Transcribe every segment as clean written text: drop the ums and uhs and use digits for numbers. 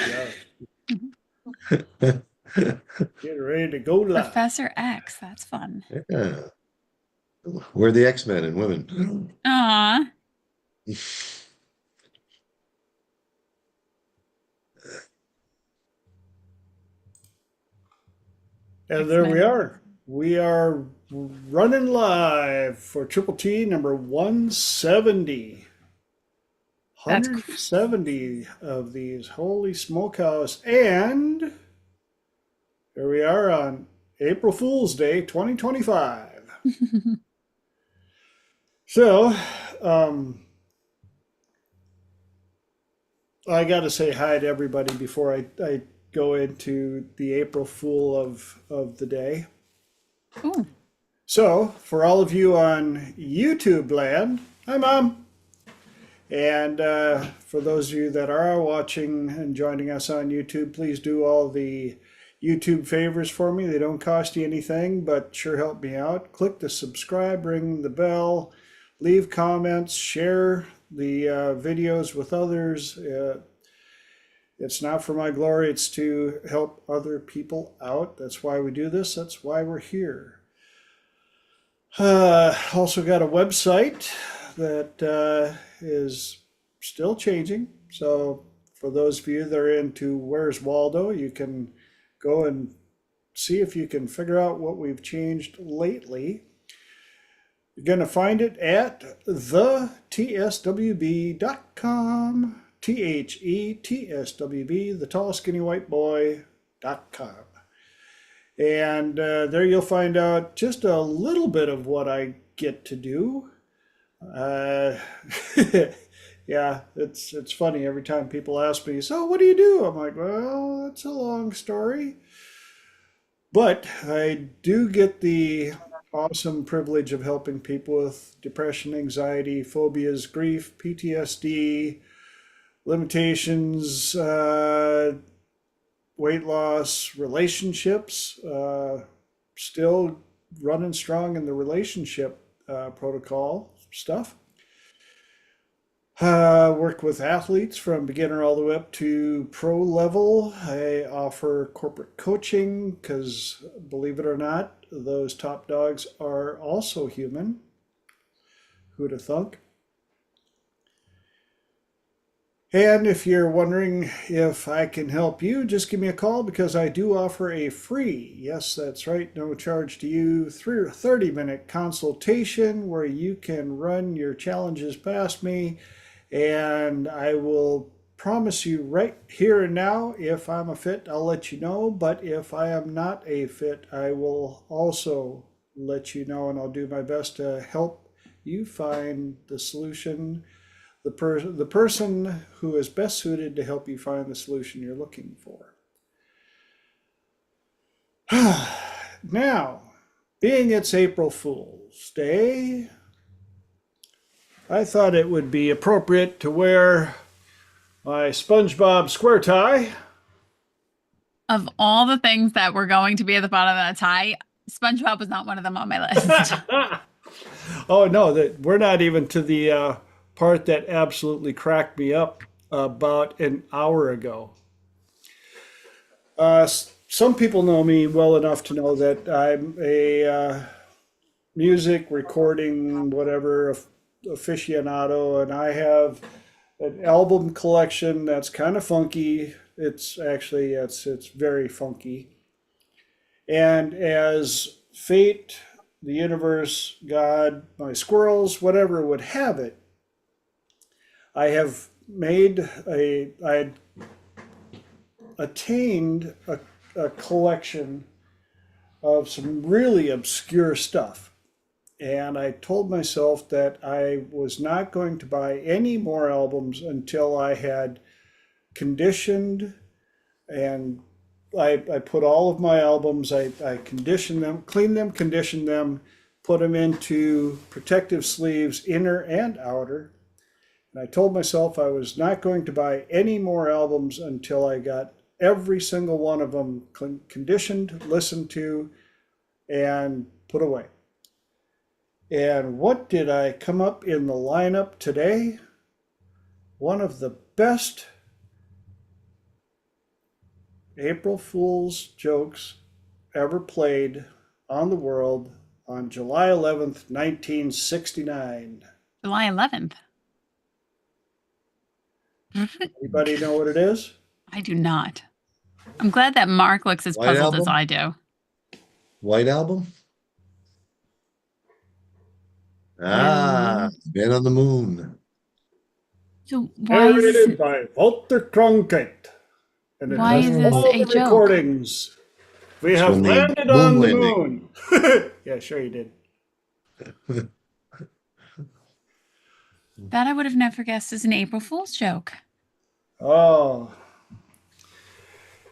Yeah. Get ready to go live. Professor X, that's fun. Yeah. We're the X-Men and women. Aw, And there we X-Men. are. We are running live for Triple T number 170. That's cr- 170 of these. Holy smokehouse. And here we are on April Fool's Day 2025. So, um, I got to say hi to everybody before I go into the April Fool of the day. Ooh, So, for all of you on YouTube land, hi, Mom. And for those of you that are watching and joining us on YouTube, please do all the YouTube favors for me. They don't cost you anything, but sure help me out. Click the subscribe, ring the bell, leave comments, share the videos with others. It's not for my glory, it's to help other people out. That's why we do this, that's why we're here. Also got a website that is still changing. So for those of you that are into Where's Waldo, you can go and see if you can figure out what we've changed lately. You're going to find it at theTSWB.com, THETSWB, the tall skinny white boy.com. And there you'll find out just a little bit of what I get to do. Uh, yeah, it's funny every time people ask me, so what do you do? I'm like, well, that's a long story. But I do get the awesome privilege of helping people with depression, anxiety, phobias, grief, PTSD, limitations, weight loss, relationships, still running strong in the relationship protocol stuff. Work with athletes from beginner all the way up to pro level. I offer corporate coaching because, believe it or not, those top dogs are also human. Who'd have thunk? And if you're wondering if I can help you, just give me a call because I do offer a free, yes, that's right, no charge to you, 30-minute consultation where you can run your challenges past me. And I will promise you right here and now, if I'm a fit, I'll let you know. But if I am not a fit, I will also let you know, and I'll do my best to help you find the solution, the person who is best suited to help you find the solution you're looking for. Now, being it's April Fool's Day, I thought it would be appropriate to wear my SpongeBob square tie. of all the things that were going to be at the bottom of the tie, SpongeBob was not one of them on my list. Oh no, that we're not even to the part that absolutely cracked me up about an hour ago. Some people know me well enough to know that I'm a music recording, whatever aficionado, and I have an album collection that's kind of funky. It's actually it's very funky. And as fate, the universe, God, my squirrels, whatever would have it, I have made I attained a collection of some really obscure stuff. And I told myself that I was not going to buy any more albums until I had conditioned and I put all of my albums, I conditioned them, cleaned them, conditioned them, put them into protective sleeves, inner and outer. And I told myself I was not going to buy any more albums until I got every single one of them conditioned, listened to, and put away. And what did I come up in the lineup today? One of the best April Fool's jokes ever played on the world on July 11th, 1969? July 11th. Anybody know what it is? I do not. I'm glad that Mark looks as White puzzled as Album? I do. White Album? Ah, Man on the Moon. So why is Narrated this, by Walter Cronkite. And it why has is this all a the joke? recordings. We It's have when the landed moon on the landing. moon. Yeah, sure you did. That I would have never guessed as an April Fool's joke. Oh,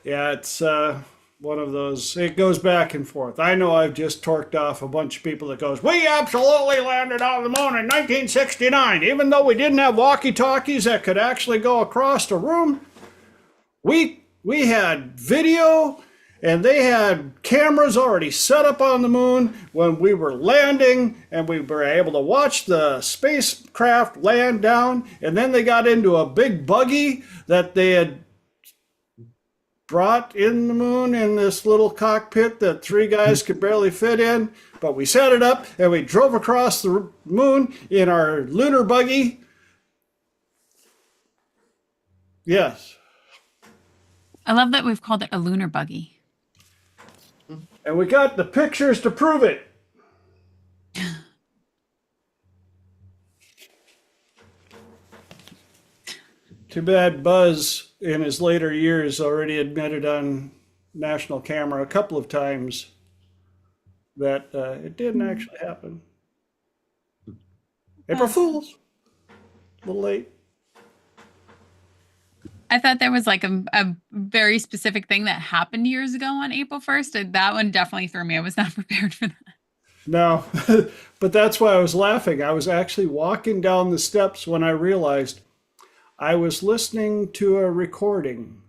yeah, it's one of those. It goes back and forth. I know I've just torqued off a bunch of people that goes, "We absolutely landed on the moon in 1969, even though we didn't have walkie-talkies that could actually go across the room. We had video." And they had cameras already set up on the moon when we were landing, and we were able to watch the spacecraft land down. And then they got into a big buggy that they had brought in the moon in this little cockpit that three guys could barely fit in. But we set it up and we drove across the moon in our lunar buggy. Yes. I love that we've called it a lunar buggy. And we got the pictures to prove it. Too bad Buzz, in his later years, already admitted on national camera a couple of times that it didn't actually happen. April Fools. A little late. I thought there was like a very specific thing that happened years ago on April 1st. And that one definitely threw me. I was not prepared for that. No, but that's why I was laughing. I was actually walking down the steps when I realized I was listening to a recording.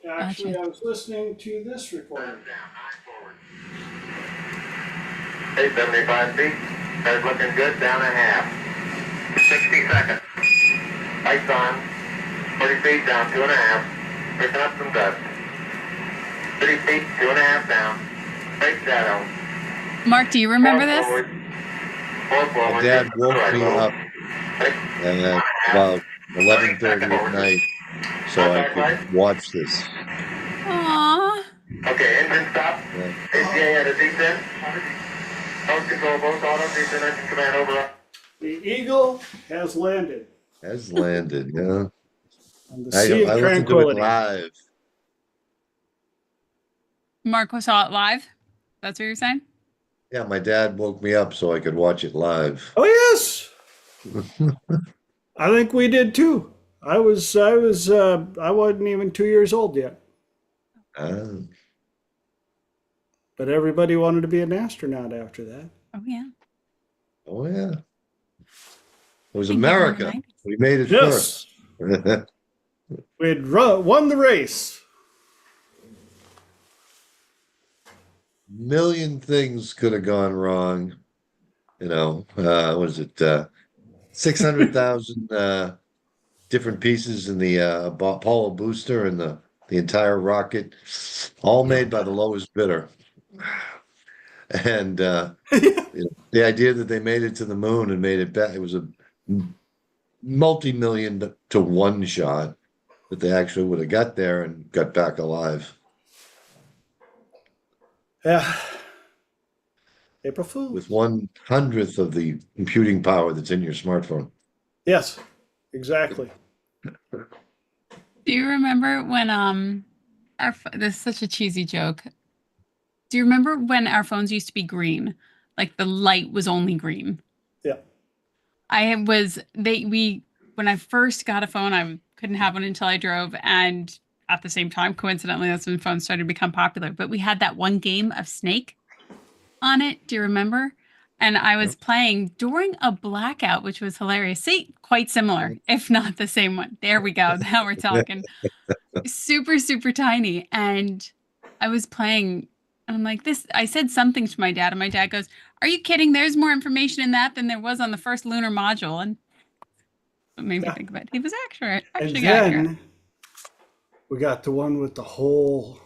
Actually, Gotcha. I was listening to this recording. 875 feet. That's looking good. Down a half. 60 seconds. Lights on. 40 feet down. 2.5. Picking up some dust. 30 feet. 2.5 down. Straight shadow. Mark, do you remember Four this? forward. Four My forward. dad woke Right, me low. up Six. at about 11:30 at night so I could watch this. Aww. Okay, engine stop. Yeah. ACA at a descent. Post control, both auto, descent engine command over. The Eagle has landed Has landed, yeah. on the Sea I of listened to it Tranquility. live. Mark saw it live? That's what you're saying? Yeah, my dad woke me up so I could watch it live. Oh yes, I think we did too. I wasn't even 2 years old yet, Ah, but everybody wanted to be an astronaut after that. Oh, yeah. oh yeah. It was Think back in the America. 90s. We made it Yes, first. we'd won the race. Million things could have gone wrong. You know, what was it 600,000 different pieces in the Apollo booster and the entire rocket, all made by the lowest bidder. And you know, the idea that they made it to the moon and made it back, it was a multi-million to one shot that they actually would have got there and got back alive Yeah, April Fool. with 1/100th of the computing power that's in your smartphone. Yes, exactly. Do you remember when this is such a cheesy joke. Do you remember when our phones used to be green? Like the light was only green. Yeah. When I first got a phone, I couldn't have one until I drove, and at the same time, coincidentally, that's when phones started to become popular. But we had that one game of Snake on it. Do you remember? And I was playing during a blackout, which was hilarious. See, quite similar, if not the same one. There we go. Now we're talking. Super, super tiny. And I was playing, and I'm like, I said something to my dad, and my dad goes, "Are you kidding? There's more information in that than there was on the first lunar module." And it made me think of it. He was And actually accurate. then We got the one with the whole.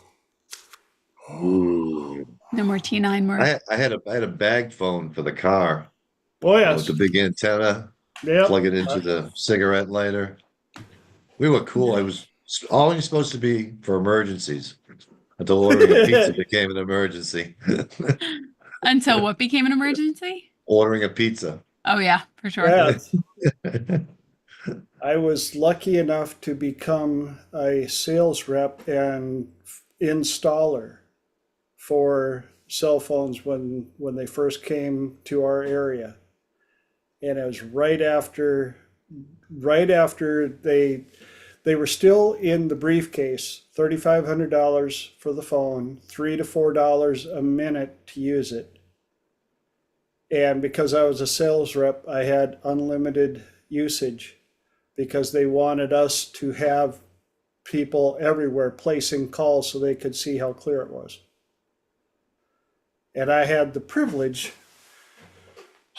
Ooh. No more T9 more. I had a bag phone for the car, Oh with the yes. big antenna, Yep. plug it into the cigarette lighter. We were cool. It was only supposed to be for emergencies until ordering a pizza became an emergency. Until what became an emergency? Ordering a pizza. Oh yeah, for sure. Yeah. I was lucky enough to become a sales rep and installer for cell phones when they first came to our area. And it was right after they were still in the briefcase, $3,500 for the phone, $3 to $4 a minute to use it. And because I was a sales rep, I had unlimited usage because they wanted us to have people everywhere placing calls so they could see how clear it was. And I had the privilege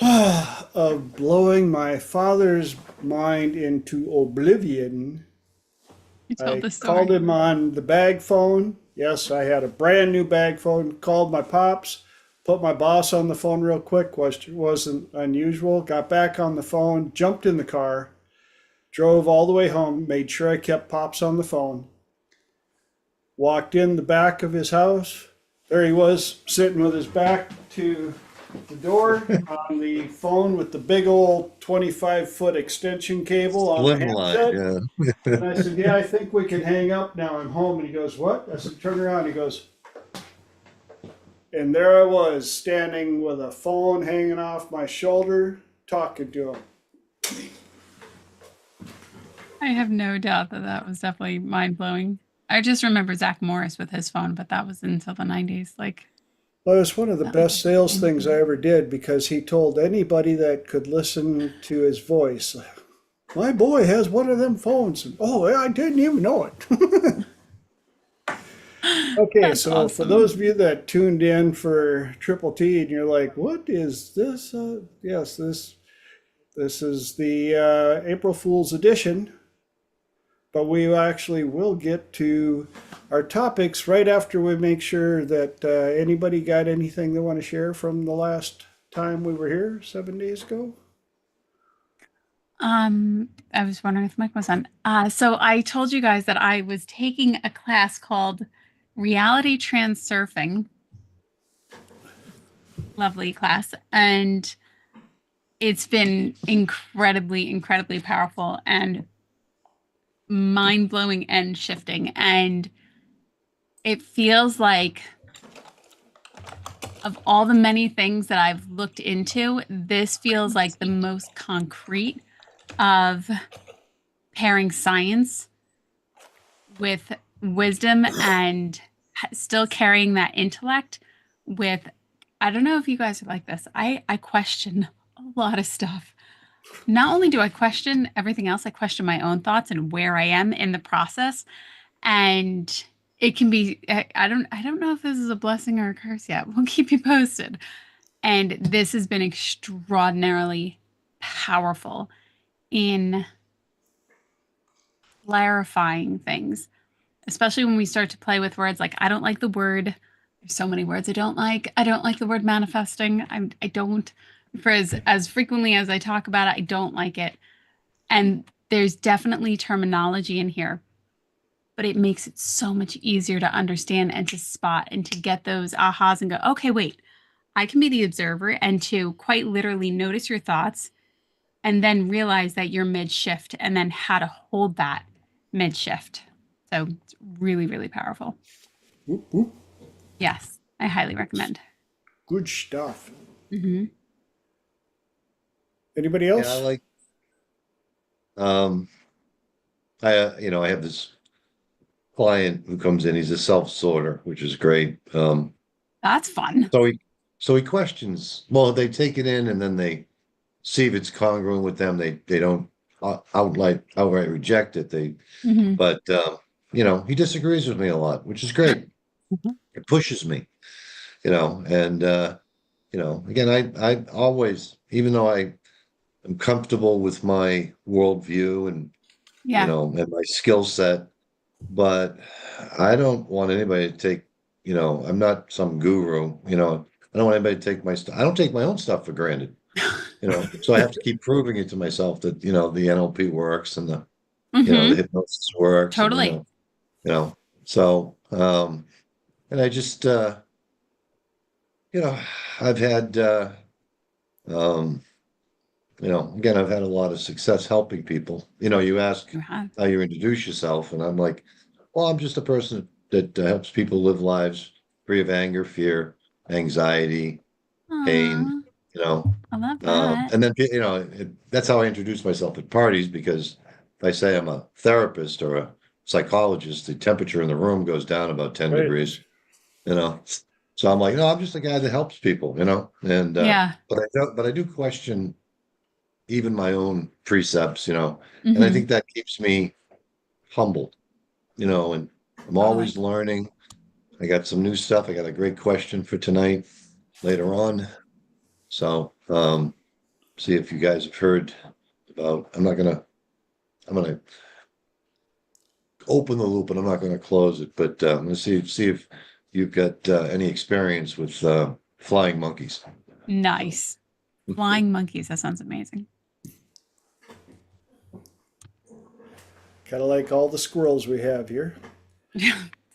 of blowing my father's mind into oblivion. You told I the called story. him on the bag phone. Yes, I had a brand new bag phone. Called my pops, put my boss on the phone real quick, which wasn't unusual. Got back on the phone, jumped in the car, drove all the way home, made sure I kept pops on the phone. Walked in the back of his house. There he was, sitting with his back to the door on the phone with the big old 25-foot extension cable on the Slim line, handset. yeah. And I said, yeah, I think we can hang up now. I'm home. And he goes, what? I said, turn around. He goes, and there I was standing with a phone hanging off my shoulder, talking to him. I have no doubt that that was definitely mind blowing. I just remember Zach Morris with his phone, but that was until the 90s. Like, Well, it was one of the best sales things I ever did because he told anybody that could listen to his voice, my boy has one of them phones. Oh, I didn't even know it. Okay, that's so for awesome. those of you that tuned in for Triple T and you're like, what is this? Yes, this is the April Fool's edition, but we actually will get to our topics right after we make sure that anybody got anything they want to share from the last time we were here 7 days ago. I was wondering if Mike was on. So I told you guys that I was taking a class called Reality Transurfing. Lovely class. And it's been incredibly, incredibly powerful and mind blowing and shifting. And it feels like, of all the many things that I've looked into, this feels like the most concrete of pairing science with wisdom and still carrying that intellect with, I don't know if you guys are like this. I question a lot of stuff. Not only do I question everything else, I question my own thoughts and where I am in the process. And it can be, I don't know if this is a blessing or a curse yet. We'll keep you posted. And this has been extraordinarily powerful in clarifying things, especially when we start to play with words. Like, I don't like the word, there's so many words I don't like. I don't like the word manifesting. I don't, for as frequently as I talk about it, I don't like it. And there's definitely terminology in here, but it makes it so much easier to understand and to spot and to get those ahas and go, okay, wait, I can be the observer and to quite literally notice your thoughts and then realize that you're mid shift and then how to hold that mid shift. So it's really, really powerful. Whoop, whoop. Yes, I highly recommend. Good stuff. Mm-hmm. Anybody Yeah, else? I like, um, I have this client who comes in, he's a self-sorter, which is great. That's fun. So he questions, well, they take it in and then they see if it's congruent with them. They don't outright reject it. Mm-hmm. But he disagrees with me a lot, which is great. It pushes me, and again, I always, even though I am comfortable with my worldview and Yeah. and my skill set, but I don't want anybody to take, I'm not some guru, I don't want anybody to take my stuff. I don't take my own stuff for granted, so I have to keep proving it to myself that, the NLP works and the Mm-hmm. hypnosis works and, Totally. so, and I just, you know, I've had, um, again, I've had a lot of success helping people. You ask You have. how you introduce yourself, and I'm like, well, I'm just a person that helps people live lives free of anger, fear, anxiety, pain, Aw, you know. I love that. And then, that's how I introduce myself at parties because if I say I'm a therapist or a psychologist, the temperature in the room goes down about 10 Right. degrees, you know. So I'm like, no, I'm just a guy that helps people, and, Yeah. but I do question even my own precepts, and I Mm-hmm. think that keeps me humble, and I'm Totally. always learning. I got some new stuff. I got a great question for tonight later on. So, see if you guys have heard about, I'm gonna open the loop and I'm not gonna close it, but let's see if you've got any experience with flying monkeys. Nice. Flying monkeys. That sounds amazing. Kind of like all the squirrels we have here.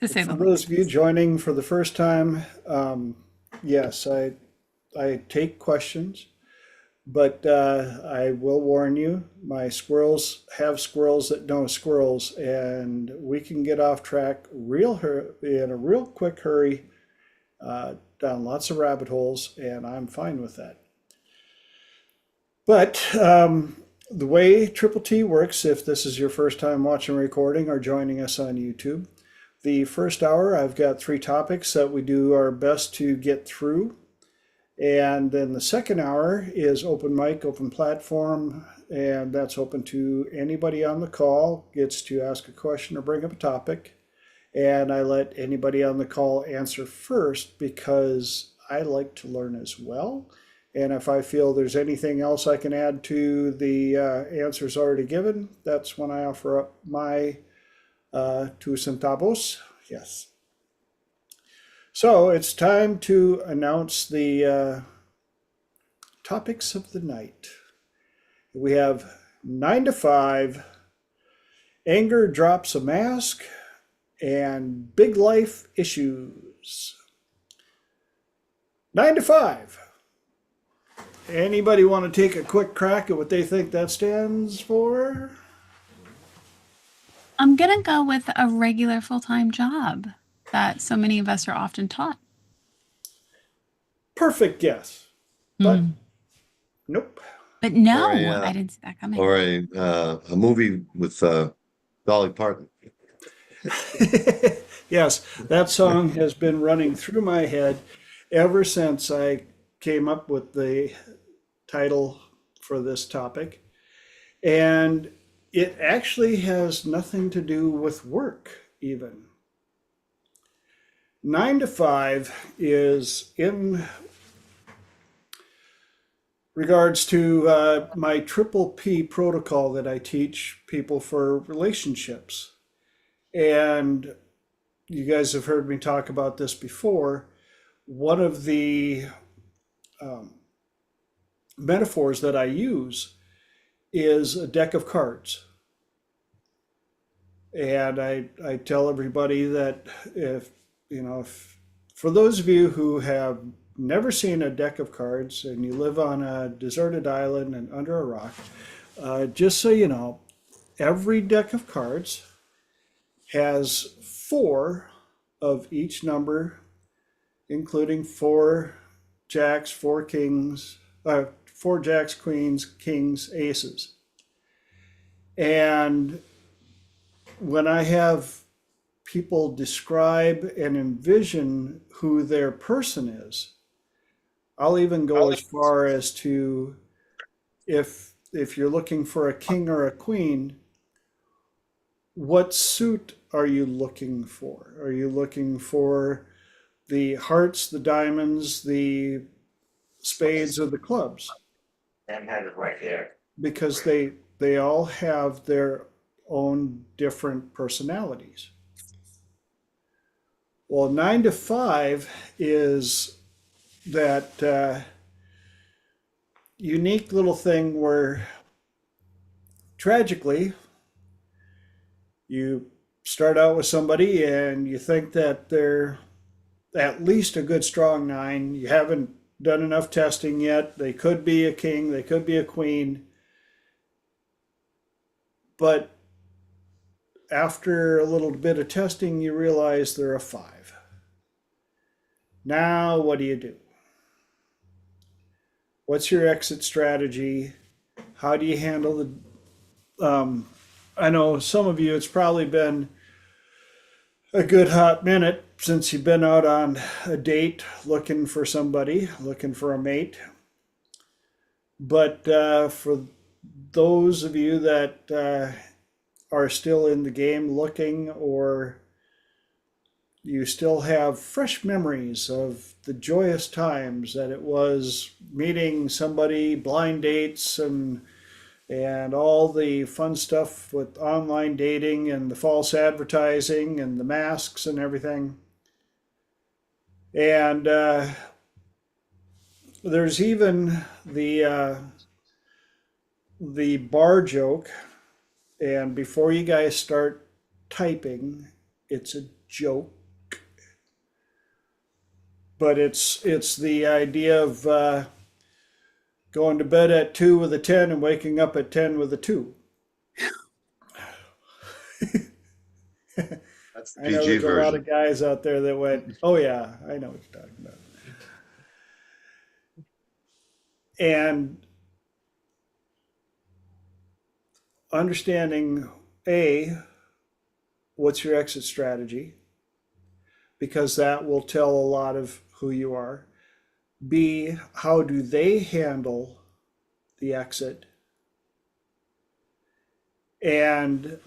To say For the those least. of you joining for the first time, yes, I take questions, but I will warn you, my squirrels have squirrels that know squirrels, and we can get off track in a real quick hurry, down lots of rabbit holes, and I'm fine with that. But the way Triple T works, if this is your first time watching a recording or joining us on YouTube, the first hour I've got 3 topics that we do our best to get through. And then the second hour is open mic, open platform, and that's open to anybody on the call gets to ask a question or bring up a topic. And I let anybody on the call answer first because I like to learn as well. And if I feel there's anything else I can add to the answers already given, that's when I offer up my 2 centavos. Yes. So it's time to announce the topics of the night. We have 9 to 5, anger drops a mask, and big life issues. 9 to 5. Anybody want to take a quick crack at what they think that stands for? I'm going to go with a regular full time job that so many of us are often taught. Perfect guess. But Hmm. nope. But Or no, a I didn't see that coming. or a movie with Dolly Parton. Yes, that song has been running through my head ever since I came up with the title for this topic. And it actually has nothing to do with work, even. 9 to 5 is in regards to my triple P protocol that I teach people for relationships. And you guys have heard me talk about this before. One of the um, metaphors that I use is a deck of cards. And I tell everybody that if for those of you who have never seen a deck of cards and you live on a deserted island and under a rock, just so you know, every deck of cards has 4 of each number, including 4 jacks, 4 kings, 4 jacks, queens, kings, aces. And when I have people describe and envision who their person is, I'll even go as far as to if you're looking for a king or a queen, what suit are you looking for? Are you looking for the hearts, the diamonds, the spades, or the clubs? And had it right there. Because they all have their own different personalities. Well, 9 to 5 is that unique little thing where tragically you start out with somebody and you think that they're at least a good strong 9. You haven't done enough testing yet. They could be a king, they could be a queen. But after a little bit of testing, you realize they're a 5. Now, what do you do? What's your exit strategy? How do you handle I know some of you, it's probably been a good hot minute since you've been out on a date looking for somebody, looking for a mate. But for those of you that are still in the game looking, or you still have fresh memories of the joyous times that it was meeting somebody, blind dates, and all the fun stuff with online dating and the false advertising and the masks and everything. And there's even the bar joke. And before you guys start typing, it's a joke. But it's the idea of going to bed at 2 with a 10 and waking up at 10 with a 2. That's the I know PG there's a lot version. of guys out there that went, oh yeah, I know what you're talking about. And understanding A, what's your exit strategy? Because that will tell a lot of who you are. B, how do they handle the exit? And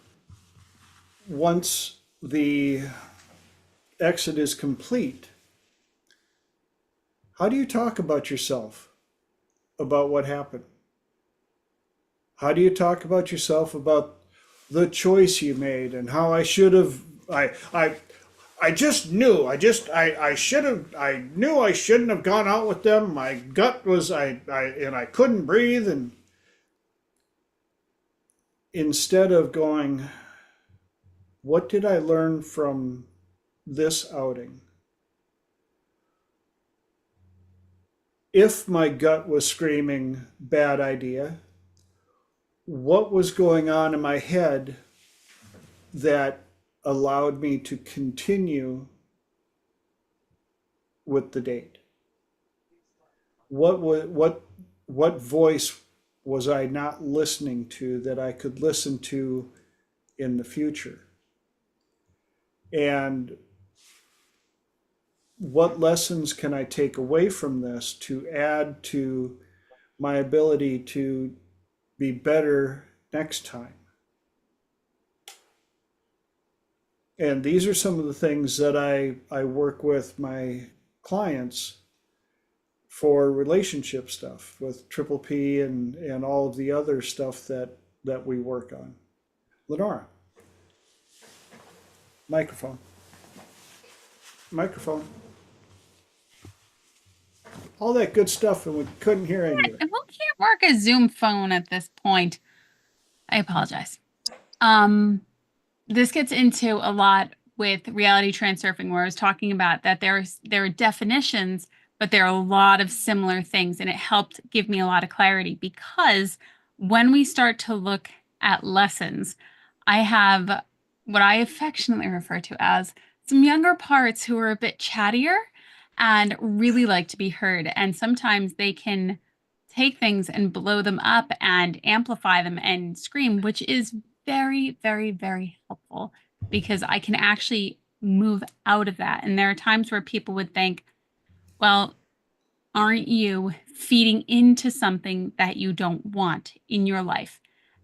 once the exit is complete, how do you talk about yourself, about what happened? How do you talk about yourself, about the choice you made and how I should have, I just knew, I should have, I knew I shouldn't have gone out with them. My gut was, and I couldn't breathe. And instead of going, what did I learn from this outing? If my gut was screaming, bad idea, what was going on in my head that allowed me to continue with the date? What voice was I not listening to that I could listen to in the future? And what lessons can I take away from this to add to my ability to be better next time? And these are some of the things that I work with my clients for relationship stuff with Triple P and all of the other stuff that we work on. Lenora, microphone. All that good stuff, and we couldn't hear any of it. Who can't work a Zoom phone at this point? I apologize. This gets into a lot with reality transurfing, where I was talking about that there are definitions, but there are a lot of similar things, and it helped give me a lot of clarity, because when we start to look at lessons, I have what I affectionately refer to as some younger parts who are a bit chattier and really like to be heard. And sometimes they can take things and blow them up and amplify them and scream, which is very, very, very helpful, because I can actually move out of that. And there are times where people would think, well, aren't you feeding into something that you don't want in your life?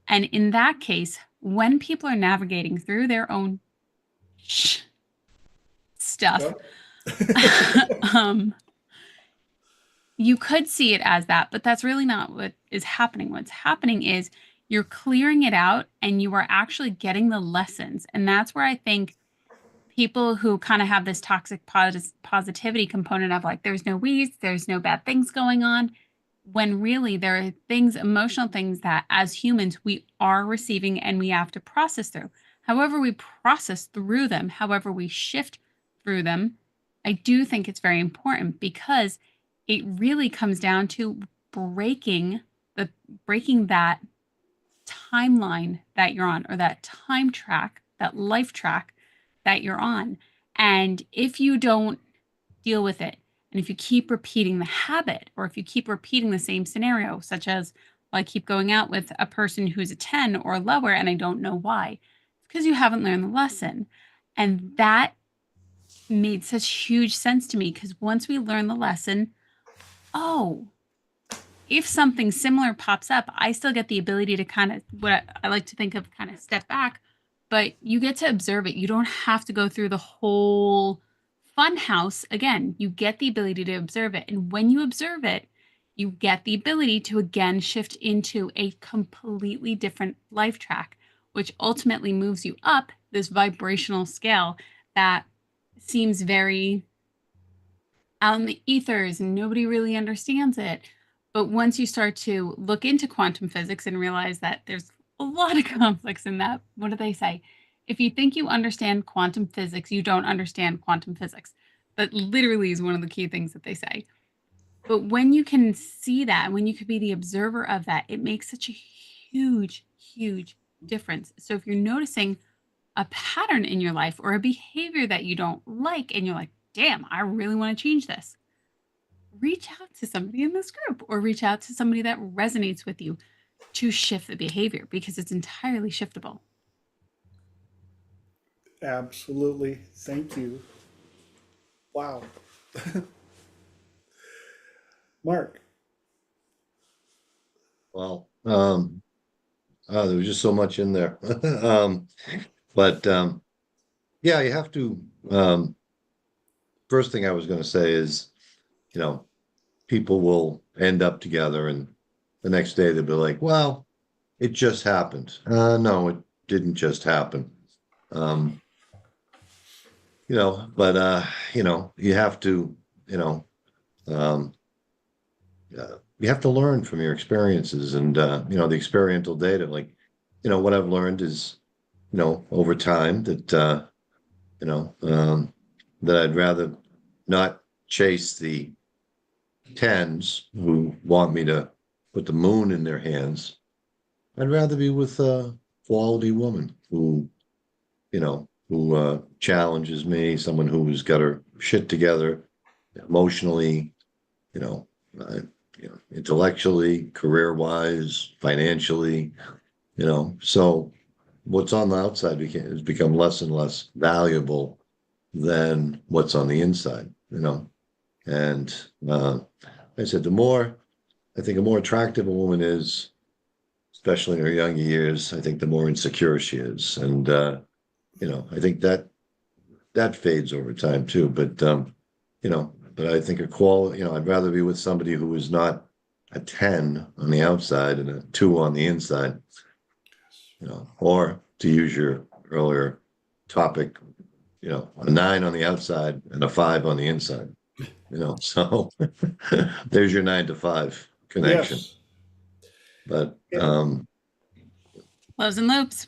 And in that case, when people are navigating through their own stuff, you could see it as that, but that's really not what is happening. What's happening is you're clearing it out and you are actually getting the lessons. And that's where I think people who kind of have this toxic positivity component of like, there's no weeds, there's no bad things going on, when really there are things, emotional things that as humans we are receiving and we have to process through. However, we process through them, however, we shift through them, I do think it's very important because it really comes down to breaking that timeline that you're on, or that time track, that life track that you're on. And if you don't deal with it, and if you keep repeating the habit, or if you keep repeating the same scenario, such as, well, I keep going out with a person who's a 10 or lower and I don't know why, it's because you haven't learned the lesson. And that made such huge sense to me, because once we learn the lesson, oh, if something similar pops up, I still get the ability to kind of, what I like to think of, kind of step back, but you get to observe it. You don't have to go through the whole fun house again. You get the ability to observe it. And when you observe it, you get the ability to again shift into a completely different life track, which ultimately moves you up this vibrational scale that seems very out in the ethers and nobody really understands it. But once you start to look into quantum physics and realize that there's a lot of conflicts in that, what do they say? If you think you understand quantum physics, you don't understand quantum physics. That literally is one of the key things that they say. But when you can see that, when you could be the observer of that, it makes such a huge, huge difference. So if you're noticing a pattern in your life or a behavior that you don't like, and you're like, damn, I really want to change this, reach out to somebody in this group or reach out to somebody that resonates with you to shift the behavior, because it's entirely shiftable. Absolutely. Thank you. Wow. Mark. Well, there was just so much in there. But yeah, you have to, first thing I was going to say is, people will end up together and the next day they'll be like, well, it just happened. No, it didn't just happen. But you have to, you have to learn from your experiences and, the experiential data. Like, what I've learned is, over time that, that I'd rather not chase the 10s who want me to put the moon in their hands. I'd rather be with a quality woman who challenges me, someone who's got her shit together emotionally, intellectually, career-wise, financially, so what's on the outside has become less and less valuable than what's on the inside, and I said, I think a more attractive a woman is, especially in her younger years, I think the more insecure she is. And, I think that fades over time too. But, but I think I'd rather be with somebody who is not a 10 on the outside and a 2 on the inside, or to use your earlier topic, a 9 on the outside and a 5 on the inside. So there's your 9 to 5 connection. Yes. But Close and loops.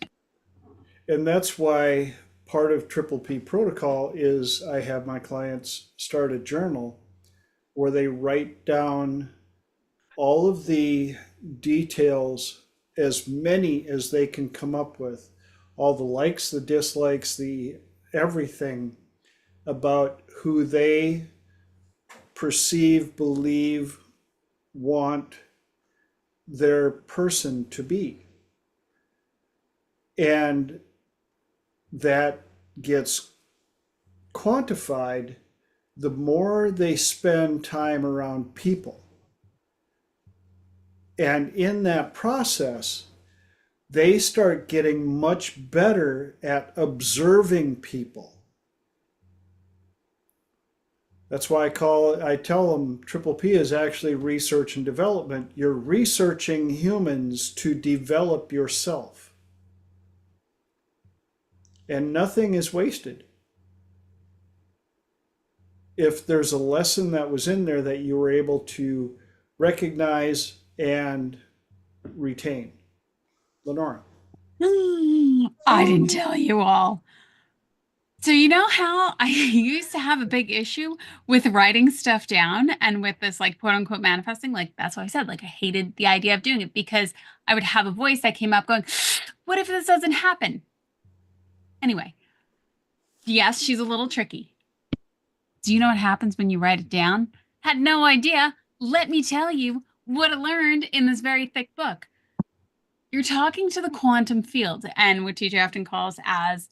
And that's why part of Triple P protocol is I have my clients start a journal where they write down all of the details, as many as they can come up with, all the likes, the dislikes, the everything about who they perceive, believe, want their person to be. And that gets quantified the more they spend time around people. And in that process, they start getting much better at observing people. That's why I tell them Triple P is actually research and development. You're researching humans to develop yourself. And nothing is wasted. if there's a lesson that was in there that you were able to recognize and retain. Lenora. I didn't tell you all. So you know how I used to have a big issue with writing stuff down and with this like quote unquote manifesting? Like that's what I said. Like I hated the idea of doing it because I would have a voice that came up going, what if this doesn't happen? Anyway, yes, she's a little tricky. Do you know what happens when you write it down? Had no idea. Let me tell you what I learned in this very thick book. You're talking to the quantum field, and what TJ often calls as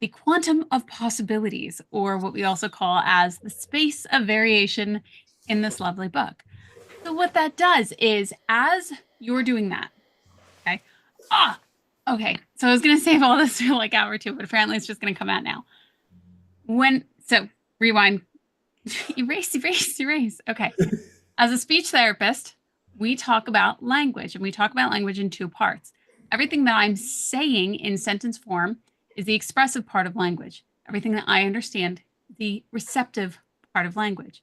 the quantum of possibilities, or what we also call as the space of variation in this lovely book. So what that does is, as you're doing that, okay, okay, so I was going to save all this for like hour two, but apparently it's just going to come out now. So rewind, erase. Okay. As a speech therapist, we talk about language, and we talk about language in two parts. Everything that I'm saying in sentence form is the expressive part of language. Everything that I understand, the receptive part of language.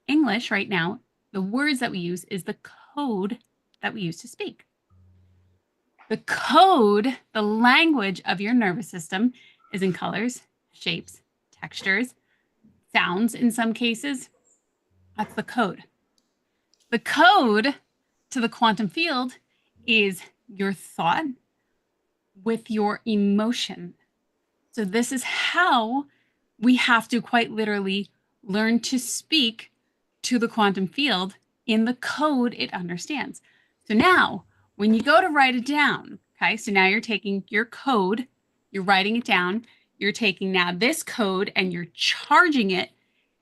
English right now, the words that we use is the code that we use to speak. The code, the language of your nervous system is in colors, shapes, textures, sounds in some cases. That's the code. The code to the quantum field is your thought with your emotion. So this is how we have to quite literally learn to speak to the quantum field in the code it understands. So now, when you go to write it down, okay, so now you're taking your code, you're writing it down, you're taking now this code and you're charging it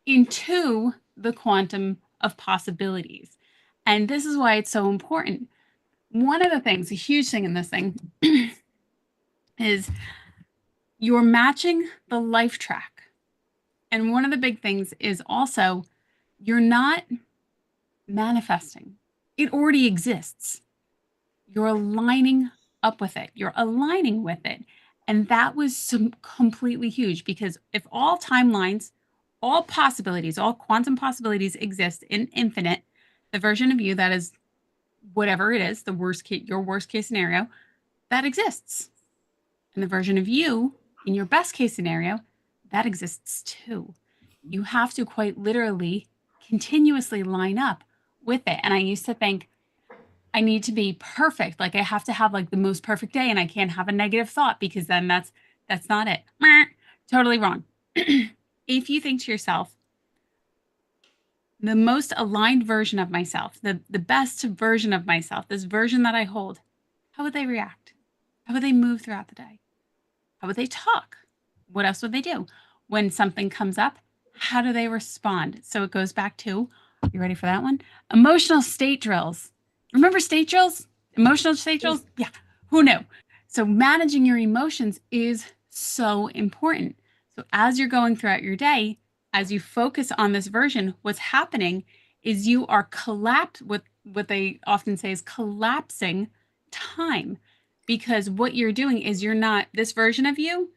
into the quantum of possibilities. And this is why it's so important. One of the things, a huge thing in this thing, is you're matching the life track. And one of the big things is also you're not manifesting. It already exists. You're aligning up with it. You're aligning with it. And that was completely huge, because if all timelines, all possibilities, all quantum possibilities exist in infinite, the version of you that is whatever it is, the worst case, your worst case scenario, that exists. And the version of you in your best case scenario, that exists too. You have to quite literally continuously line up with it. And I used to think I need to be perfect. Like I have to have like the most perfect day, and I can't have a negative thought, because then that's not it. Totally wrong. If you think to yourself, the most aligned version of myself, the best version of myself, this version that I hold, how would they react? How would they move throughout the day? How would they talk? What else would they do? When something comes up, how do they respond? So it goes back to, you ready for that one? Emotional state drills. Remember state drills? Emotional state drills? Yeah, who knew? So managing your emotions is so important. So as you're going throughout your day, as you focus on this version, what's happening is you are what they often say is collapsing time. Because what you're doing is you're not, this version of you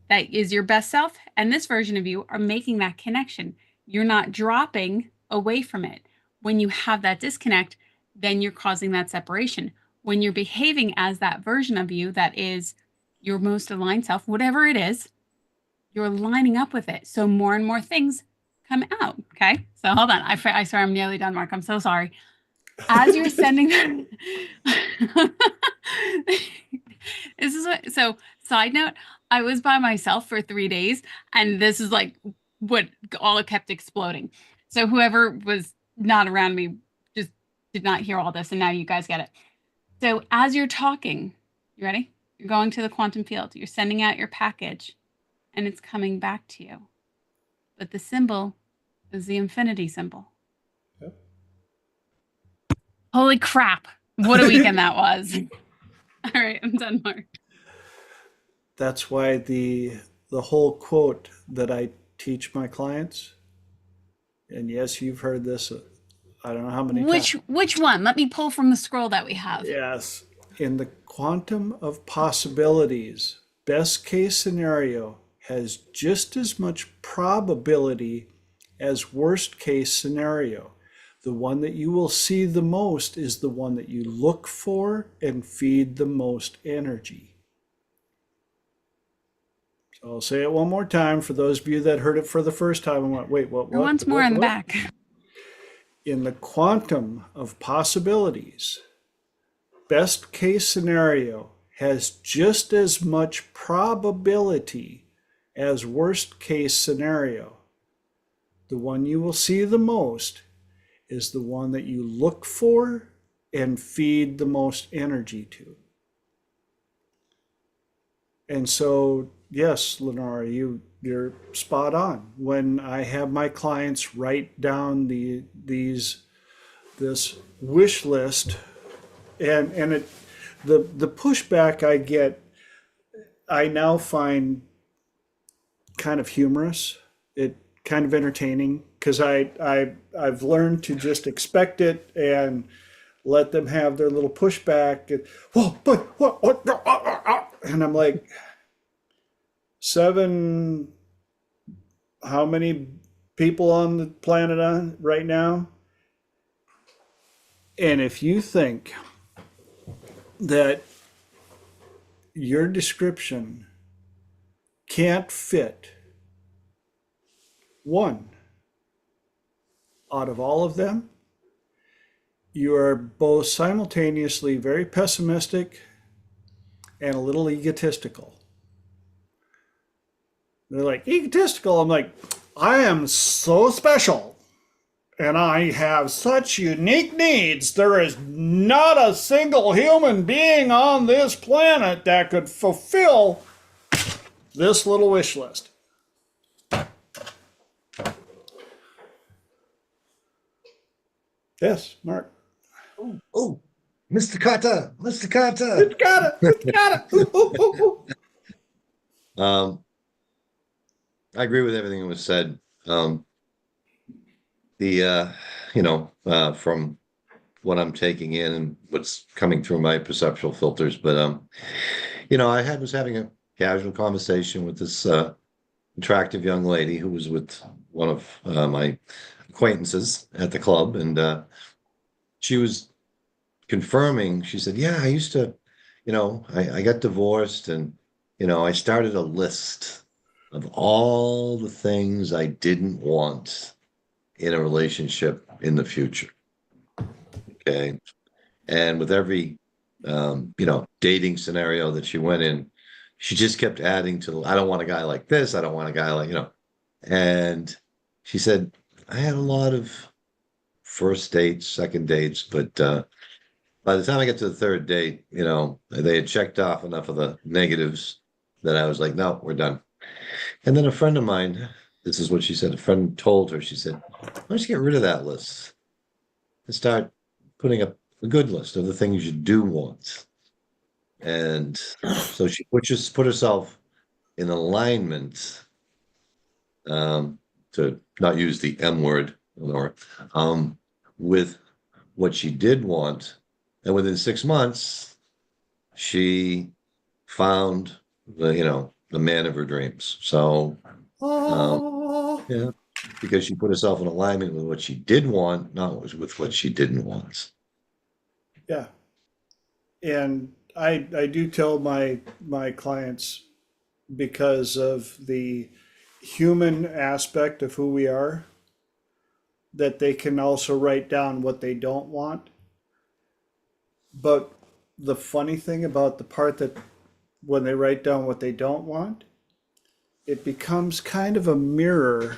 that is your best self and this version of you are making that connection. You're not dropping away from it. When you have that disconnect, then you're causing that separation. When you're behaving as that version of you that is your most aligned self, whatever it is, you're lining up with it. So more and more things come out. Okay. So hold on. I swear I'm nearly done, Mark. I'm so sorry. As you're sending them, this is what, so side note, I was by myself for 3 days, and this is like what all kept exploding. So whoever was not around me just did not hear all this, and now you guys get it. So as you're talking, you ready? You're going to the quantum field. You're sending out your package, and it's coming back to you. But the symbol is the infinity symbol. Yep. Holy crap. What a weekend that was. All right, I'm done, Mark. That's why the whole quote that I teach my clients, and yes, you've heard this, I don't know how many times. Which one? Let me pull from the scroll that we have. Yes. In the quantum of possibilities, best case scenario has just as much probability as worst case scenario. The one that you will see the most is the one that you look for and feed the most energy. So I'll say it one more time for those of you that heard it for the first time and went, wait, what? Once more in the back. In the quantum of possibilities, best case scenario has just as much probability as worst case scenario. The one you will see the most is the one that you look for and feed the most energy to. And so, yes, Lenora, you're spot on. When I have my clients write down this wish list, and the pushback I get, I now find kind of humorous. It kind of entertaining because I've learned to just expect it and let them have their little pushback. And, whoa, but what? And I'm like, how many people on the planet on right now? And if you think that your description can't fit one out of all of them, you are both simultaneously very pessimistic and a little egotistical. They're like, egotistical? I'm like, I am so special and I have such unique needs. There is not a single human being on this planet that could fulfill this little wish list. Yes, Mark. Oh, Mr. Carter, Mr. Carter. It's got it. It's got it. Ooh, ooh, ooh. I agree with everything that was said. From what I'm taking in and what's coming through my perceptual filters, but I was having a casual conversation with this attractive young lady who was with one of my acquaintances at the club, and she was confirming. She said, "Yeah, I used to, I got divorced, and I started a list of all the things I didn't want in a relationship in the future." Okay, and with every dating scenario that she went in, she just kept adding to, I don't want a guy like this, I don't want a guy like, and she said, I had a lot of first dates, second dates, but by the time I get to the third date, they had checked off enough of the negatives that I was like, no, we're done. And then a friend of mine, this is what she said, a friend told her, she said, why don't you get rid of that list and start putting up a good list of the things you do want. And so she put herself in alignment, to not use the M word, or with what she did want. And within 6 months, she found the man of her dreams. So, yeah, because she put herself in alignment with what she did want, not with what she didn't want. Yeah. And I do tell my clients, because of the human aspect of who we are, that they can also write down what they don't want. But the funny thing about the part that when they write down what they don't want, it becomes kind of a mirror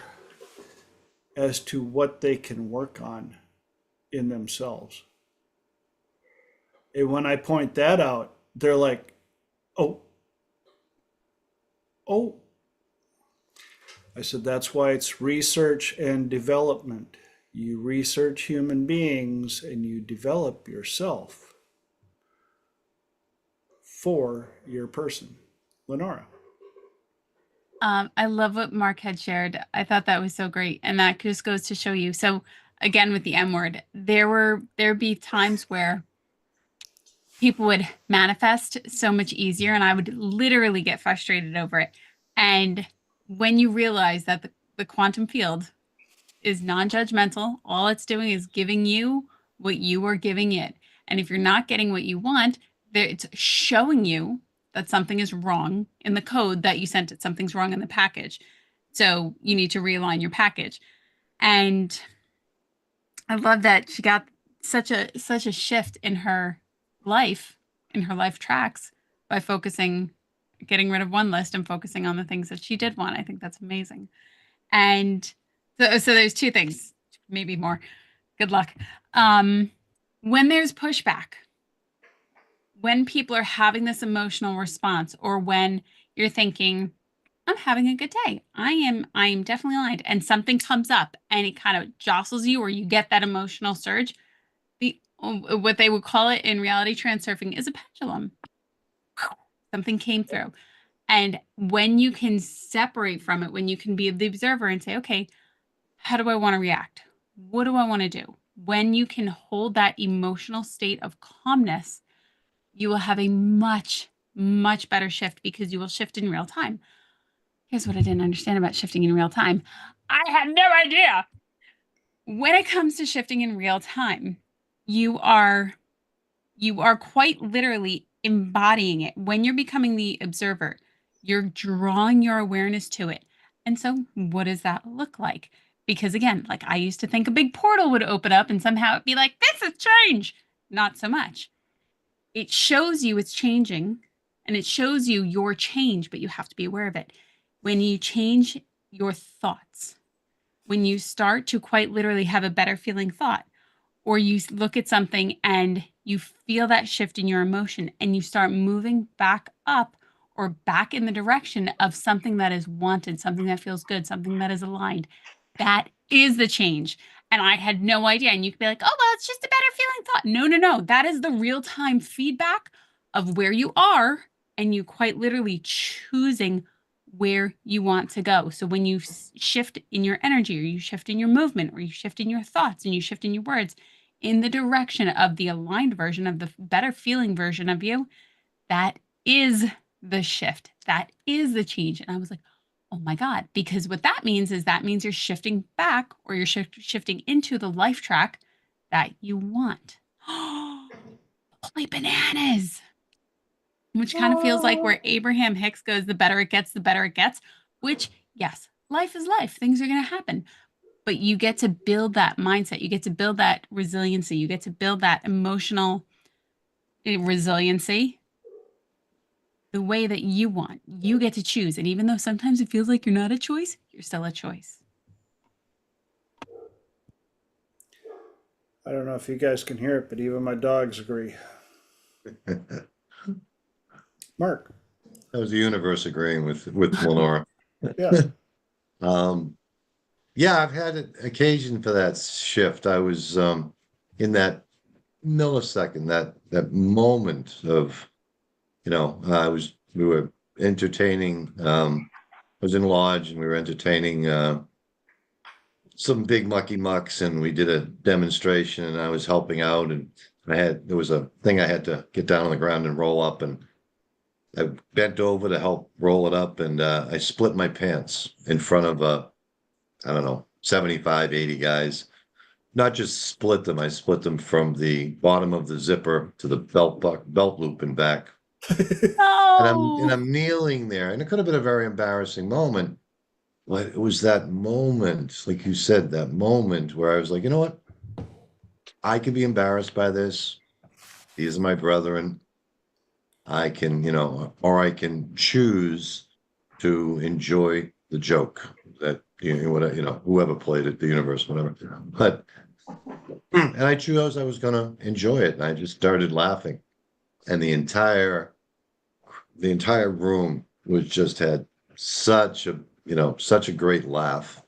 as to what they can work on in themselves. And when I point that out, they're like, oh. I said, that's why it's research and development. You research human beings and you develop yourself for your person. Lenora. I love what Mark had shared. I thought that was so great. And that just goes to show you. So again, with the M word, there'd be times where people would manifest so much easier and I would literally get frustrated over it. And when you realize that the quantum field is non-judgmental. All it's doing is giving you what you are giving it. And if you're not getting what you want, it's showing you that something is wrong in the code that you sent it. Something's wrong in the package. So you need to realign your package. And I love that she got such a shift in her life, tracks by getting rid of one list and focusing on the things that she did want. I think that's amazing. And so there's two things, maybe more. Good luck. When there's pushback, when people are having this emotional response, or when you're thinking, I'm having a good day, I am definitely aligned, and something comes up and it kind of jostles you, or you get that emotional surge, what they would call it in reality transurfing is a pendulum. Something came through. And when you can separate from it, when you can be the observer and say, okay, how do I want to react? What do I want to do? When you can hold that emotional state of calmness, you will have a much, much better shift, because you will shift in real time. Here's what I didn't understand about shifting in real time. I had no idea. When it comes to shifting in real time, you are quite literally embodying it. When you're becoming the observer, you're drawing your awareness to it. And so what does that look like? Because again, like, I used to think a big portal would open up and somehow it'd be like, this is change. Not so much. It shows you it's changing, and it shows you your change, but you have to be aware of it. When you change your thoughts, when you start to quite literally have a better feeling thought, or you look at something and you feel that shift in your emotion and you start moving back up or back in the direction of something that is wanted, something that feels good, something that is aligned, that is the change. And I had no idea. And you could be like, oh, well, it's just a better feeling thought. No, no, no. That is the real-time feedback of where you are, and you quite literally choosing where you want to go. So when you shift in your energy, or you shift in your movement, or you shift in your thoughts, and you shift in your words in the direction of the aligned version, of the better feeling version of you, that is the shift. That is the change. And I was like, oh my God, because what that means is you're shifting back, or you're shifting into the life track that you want. Holy bananas. Which kind of feels like where Abraham Hicks goes, the better it gets, the better it gets, which, yes, life is life. Things are going to happen. But you get to build that mindset. You get to build that resiliency. You get to build that emotional resiliency the way that you want. You get to choose. And even though sometimes it feels like you're not a choice, you're still a choice. I don't know if you guys can hear it, but even my dogs agree. Mark. That was the universe agreeing with Lenora. Yeah. Yeah, I've had an occasion for that shift. I was in that millisecond, that moment of, we were entertaining, I was in lodge and we were entertaining some big mucky mucks, and we did a demonstration, and I was helping out, and there was a thing I had to get down on the ground and roll up, and I bent over to help roll it up, and I split my pants in front of I don't know, 75, 80 guys. Not just split them, I split them from the bottom of the zipper to the belt loop and back. No. And I'm kneeling there, and it could have been a very embarrassing moment, but it was that moment, like you said, that moment where I was like, you know what? I can be embarrassed by this. These are my brethren. I can, or I can choose to enjoy the joke that, whoever played it, the universe, whatever. But, and I chose I was going to enjoy it. And I just started laughing. And the entire room had such a great laugh.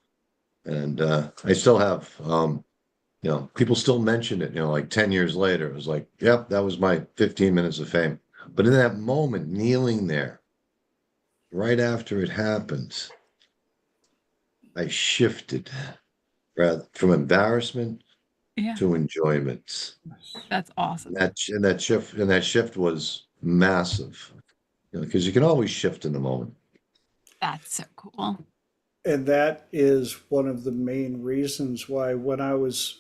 And I still have, people still mention it, like 10 years later. It was like, yep, that was my 15 minutes of fame. But in that moment, kneeling there, right after it happened, I shifted from embarrassment to enjoyment. That's awesome. And that shift was massive, because you can always shift in the moment. That's so cool. And that is one of the main reasons why when I was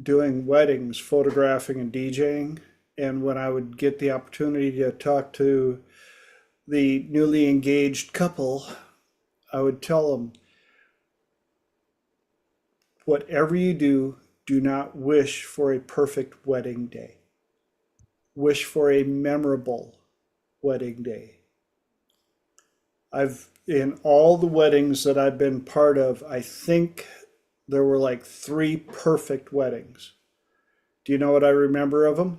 doing weddings, photographing and DJing, and when I would get the opportunity to talk to the newly engaged couple, I would tell them, whatever you do, do not wish for a perfect wedding day. Wish for a memorable wedding day. In all the weddings that I've been part of, I think there were like 3 perfect weddings. Do you know what I remember of them?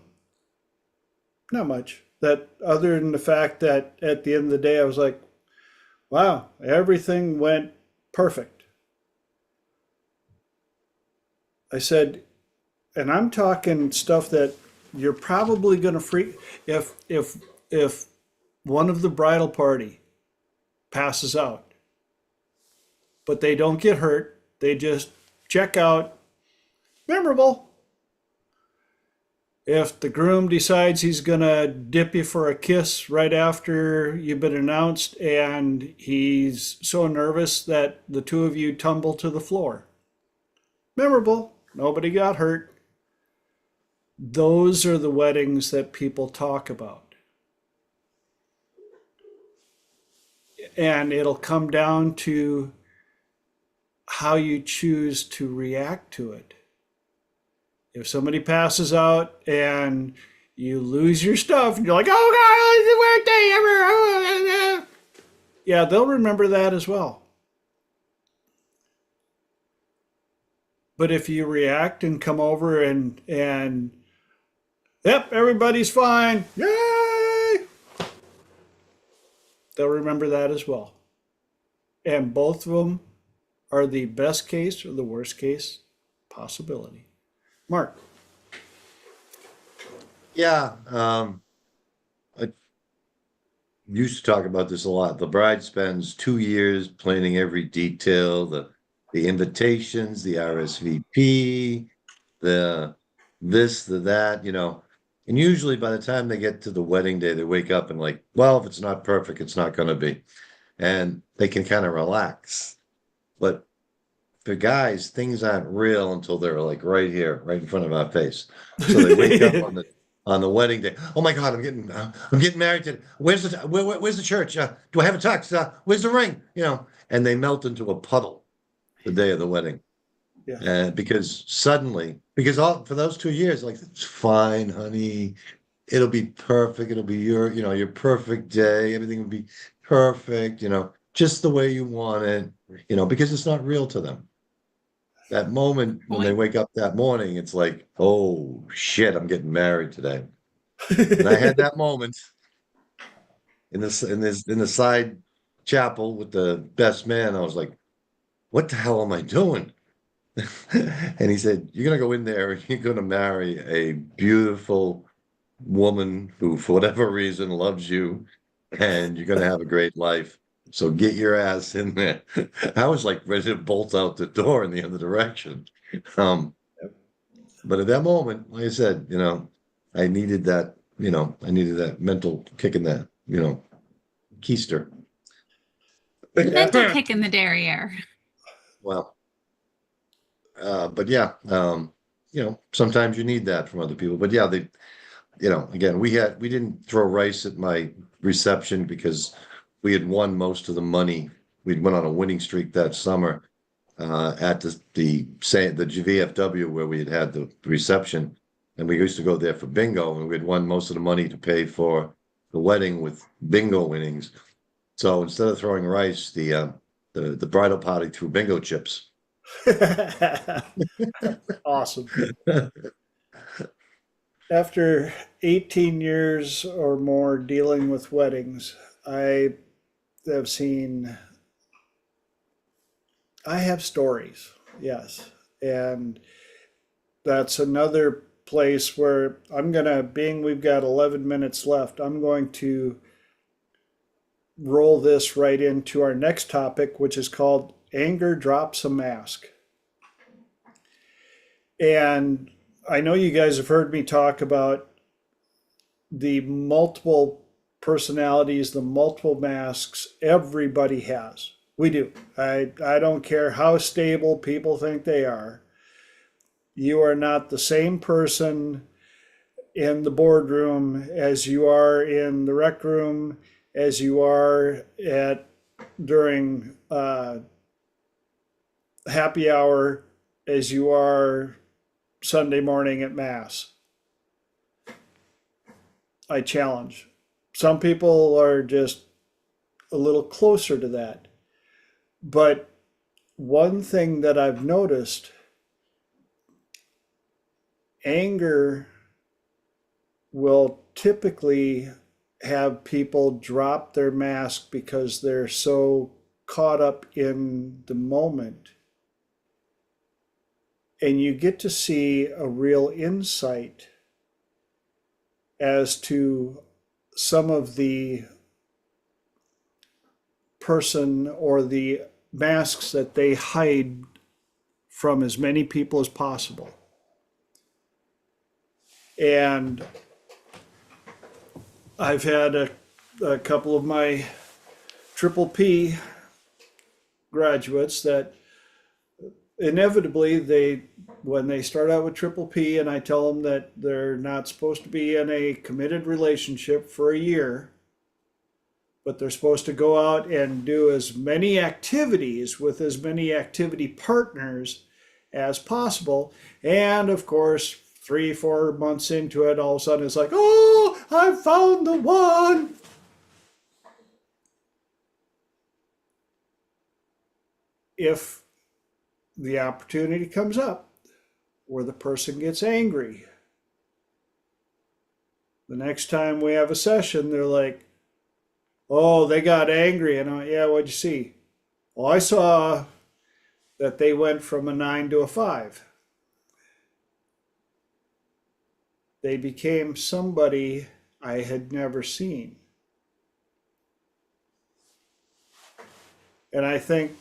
Not much. That other than the fact that at the end of the day, I was like, wow, everything went perfect. I said, and I'm talking stuff that you're probably going to freak if one of the bridal party passes out, but they don't get hurt, they just check out, memorable. If the groom decides he's going to dip you for a kiss right after you've been announced and he's so nervous that the two of you tumble to the floor, memorable. Nobody got hurt. Those are the weddings that people talk about. And it'll come down to how you choose to react to it. If somebody passes out and you lose your stuff and you're like, oh God, it's the worst day ever. Yeah, they'll remember that as well. But if you react and come over and yep, everybody's fine, yay, they'll remember that as well. And both of them are the best case or the worst case possibility. Mark. Yeah, I used to talk about this a lot. The bride spends 2 years planning every detail, the invitations, the RSVP, the this, the that, and usually by the time they get to the wedding day, they wake up and like, well, if it's not perfect, it's not going to be. And they can kind of relax. But for guys, things aren't real until they're like right here, right in front of our face. So they wake up on the wedding day. Oh my God, I'm getting married today. Where's the church? Do I have a tux? Where's the ring? And they melt into a puddle the day of the wedding. Yeah. Because for those 2 years, like, it's fine, honey. It'll be perfect. It'll be your perfect day. Everything will be perfect, just the way you want it, because it's not real to them. That moment when they wake up that morning, it's like, oh shit, I'm getting married today. And I had that moment in the side chapel with the best man. I was like, what the hell am I doing? And he said, you're gonna go in there and you're gonna marry a beautiful woman who, for whatever reason, loves you, and you're gonna have a great life. So get your ass in there. I was like ready to bolt out the door in the other direction. But at that moment, like I said, I needed that, mental kick in the, keister. Mental kick in the derriere. Well, but yeah, sometimes you need that from other people. But yeah, again, we didn't throw rice at my reception because we had won most of the money. We'd went on a winning streak that summer at the VFW where we had the reception, and we used to go there for bingo, and we'd won most of the money to pay for the wedding with bingo winnings. So instead of throwing rice, the bridal party threw bingo chips. Awesome. After 18 years or more dealing with weddings, I have stories, yes. And that's another place where being we've got 11 minutes left, I'm going to roll this right into our next topic, which is called Anger Drops a Mask. And I know you guys have heard me talk about the multiple personalities, the multiple masks everybody has. We do. I don't care how stable people think they are. You are not the same person in the boardroom as you are in the rec room, as you are at during happy hour, as you are Sunday morning at mass. I challenge. Some people are just a little closer to that. But one thing that I've noticed, anger will typically have people drop their mask because they're so caught up in the moment. And you get to see a real insight as to some of the person or the masks that they hide from as many people as possible. And I've had a couple of my triple P graduates that inevitably when they start out with triple P and I tell them that they're not supposed to be in a committed relationship for a year, but they're supposed to go out and do as many activities with as many activity partners as possible. And of course, 3-4 months into it, all of a sudden it's like, oh, I found the one. If the opportunity comes up where the person gets angry, the next time we have a session, they're like, oh, they got angry. And yeah, what'd you see? Well, I saw that they went from a 9 to a 5. They became somebody I had never seen. And I think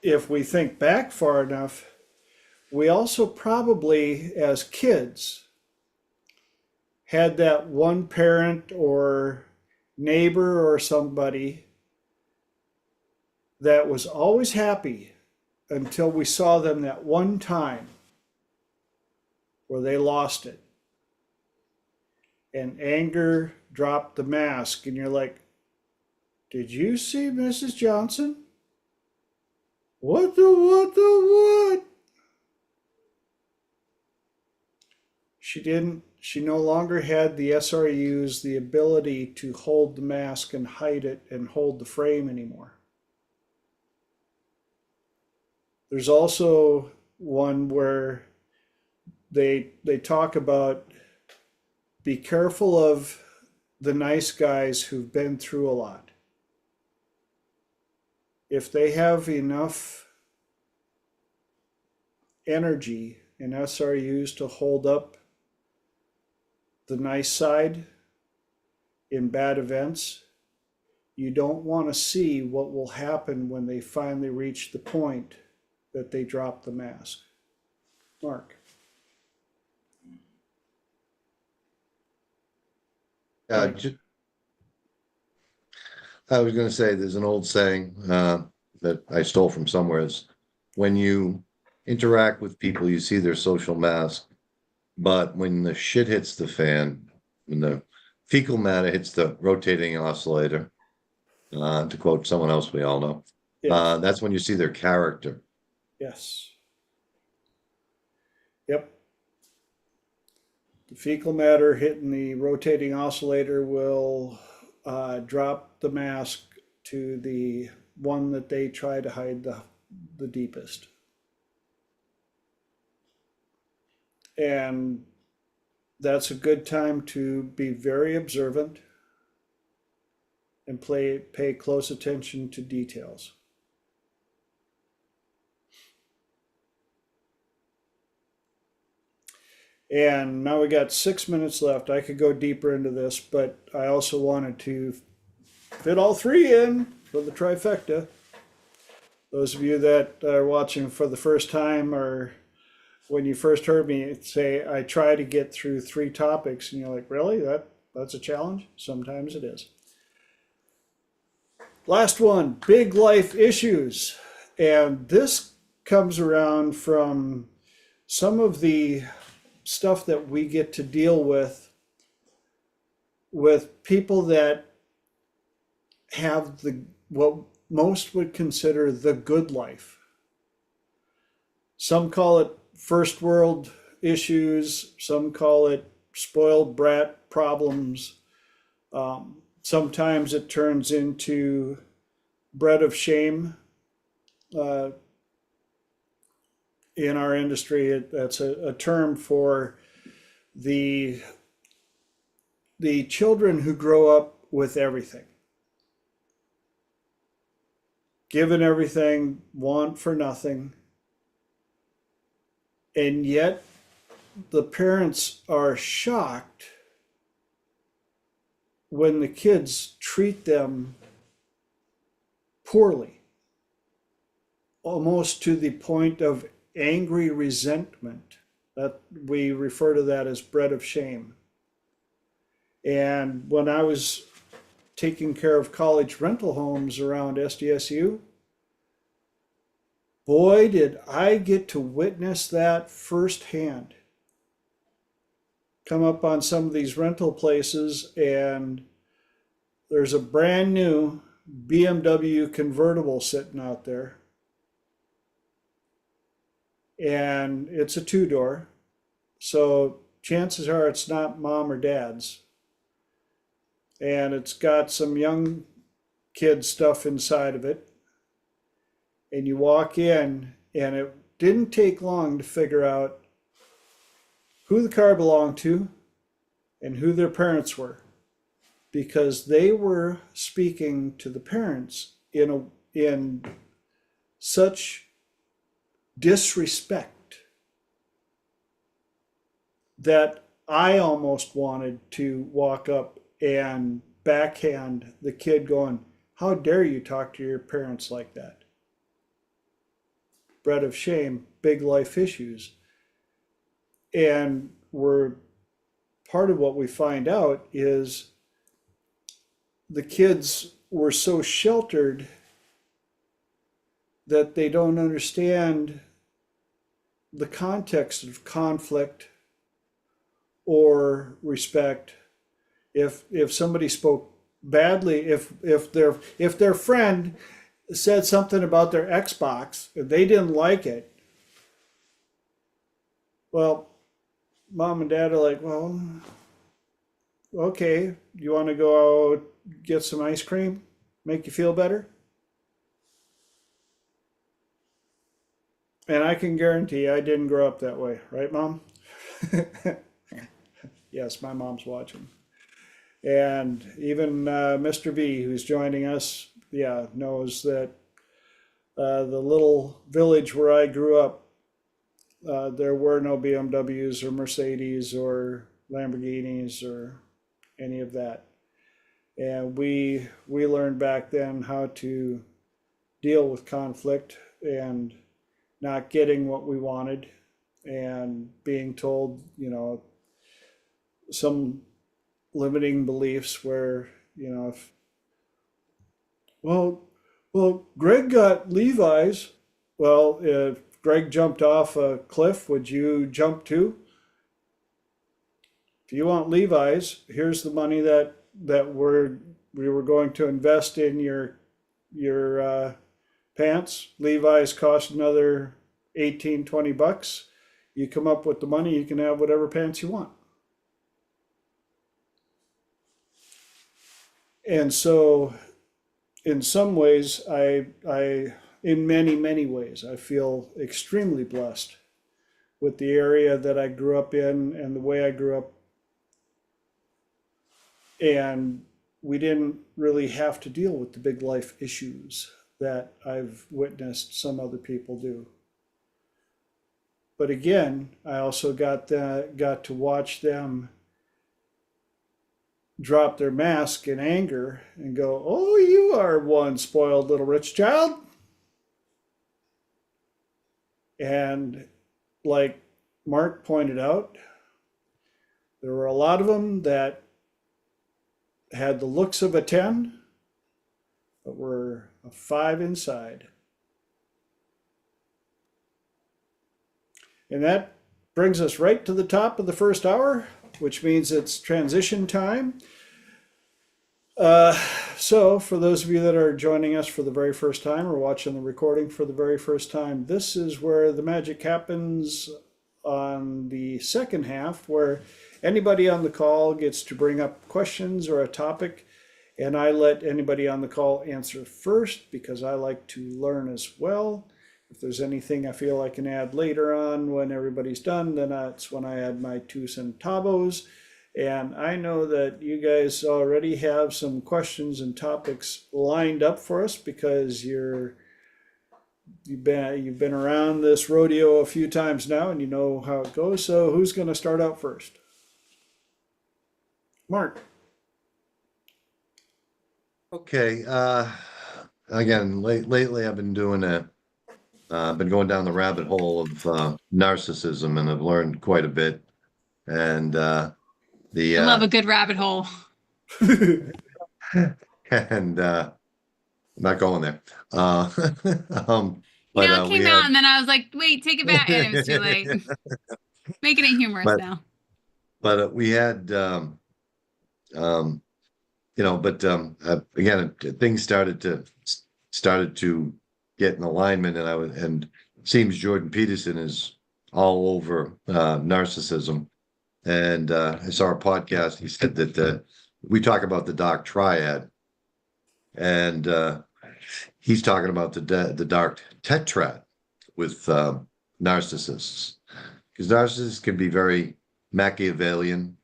if we think back far enough, we also probably, as kids, had that one parent or neighbor or somebody that was always happy until we saw them that one time where they lost it. And anger dropped the mask, and you're like, did you see Mrs. Johnson? What? She no longer had the SRUs, the ability to hold the mask and hide it and hold the frame anymore. There's also one where they talk about be careful of the nice guys who've been through a lot. If they have enough energy and SRUs to hold up the nice side in bad events, you don't want to see what will happen when they finally reach the point that they drop the mask. Mark. I was going to say there's an old saying that I stole from somewhere is when you interact with people, you see their social mask, but when the shit hits the fan, when the fecal matter hits the rotating oscillator, to quote someone else we all know, Yes. that's when you see their character. Yes. Yep. The fecal matter hitting the rotating oscillator will drop the mask to the one that they try to hide the deepest. And that's a good time to be very observant and pay close attention to details. And now we got 6 minutes left. I could go deeper into this, but I also wanted to fit all three in for the trifecta. Those of you that are watching for the first time, or when you first heard me say I try to get through 3 topics, and you're like, really? That's a challenge? Sometimes it is. Last one, big life issues. And this comes around from some of the stuff that we get to deal with people that have the what most would consider the good life. Some call it first world issues, some call it spoiled brat problems. Sometimes it turns into bread of shame. In our industry, that's a term for the children who grow up with everything, given everything, want for nothing, and yet the parents are shocked when the kids treat them poorly, almost to the point of angry resentment. That we refer to that as bread of shame. And when I was taking care of college rental homes around SDSU, boy, did I get to witness that firsthand. Come up on some of these rental places, and there's a brand new BMW convertible sitting out there. And it's a two-door. So chances are it's not mom or dad's. And it's got some young kid stuff inside of it. And you walk in, and it didn't take long to figure out who the car belonged to and who their parents were, because they were speaking to the parents in such disrespect that I almost wanted to walk up and backhand the kid, going, "How dare you talk to your parents like that?" Bread of shame, big life issues. And part of what we find out is the kids were so sheltered that they don't understand the context of conflict or respect. If somebody spoke badly, if their friend said something about their Xbox and they didn't like it, well, mom and dad are like, "Well, okay, you want to go out, get some ice cream, make you feel better?" And I can guarantee I didn't grow up that way, right, Mom? Yes, my mom's watching. And even Mr. V, who's joining us, knows that the little village where I grew up, there were no BMWs or Mercedes or Lamborghinis or any of that. And we learned back then how to deal with conflict and not getting what we wanted and being told, some limiting beliefs where, if, well, Greg got Levi's. Well, if Greg jumped off a cliff, would you jump too? If you want Levi's, here's the money that we were going to invest in your pants. Levi's cost another 18, 20 bucks. You come up with the money, you can have whatever pants you want. And so in some ways, in many, many ways, I feel extremely blessed with the area that I grew up in and the way I grew up. And we didn't really have to deal with the big life issues that I've witnessed some other people do. But again, I also got to watch them drop their mask in anger and go, "Oh, you are one spoiled little rich child." And like Mark pointed out, there were a lot of them that had the looks of a 10, but we're a 5 inside. And that brings us right to the top of the first hour, which means it's transition time. So, for those of you that are joining us for the very first time or watching the recording for the very first time, this is where the magic happens on the second half, where anybody on the call gets to bring up questions or a topic, and I let anybody on the call answer first because I like to learn as well. If there's anything I feel I can add later on when everybody's done, then that's when I add my 2 centavos. And I know that you guys already have some questions and topics lined up for us because you've been around this rodeo a few times now and you know how it goes. So who's going to start out first? Mark. Okay. Again, lately I've been doing I've been going down the rabbit hole of narcissism, and I've learned quite a bit. And I love a good rabbit hole. and I'm not going there. But It we came out had, and then I was like, wait, take it back. And it was too late. Making it humorous but now. but we had again, things started to get in alignment, and it seems Jordan Peterson is all over narcissism. And I saw a podcast. He said that we talk about the dark triad, and he's talking about the dark tetrad with narcissists, because narcissists can be very Machiavellian,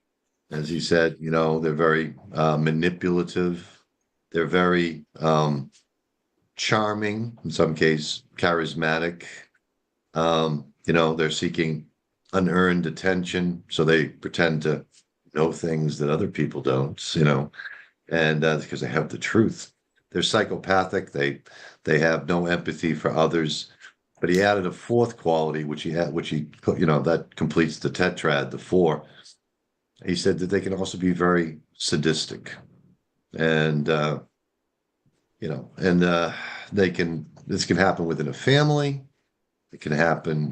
as he said. They're very manipulative. They're very charming, in some case, charismatic. They're seeking unearned attention, so they pretend to know things that other people don't, and because they have the truth. They're psychopathic. They have no empathy for others. But he added a fourth quality, which that completes the tetrad, the 4. He said that they can also be very sadistic, and this can happen within a family. It can happen,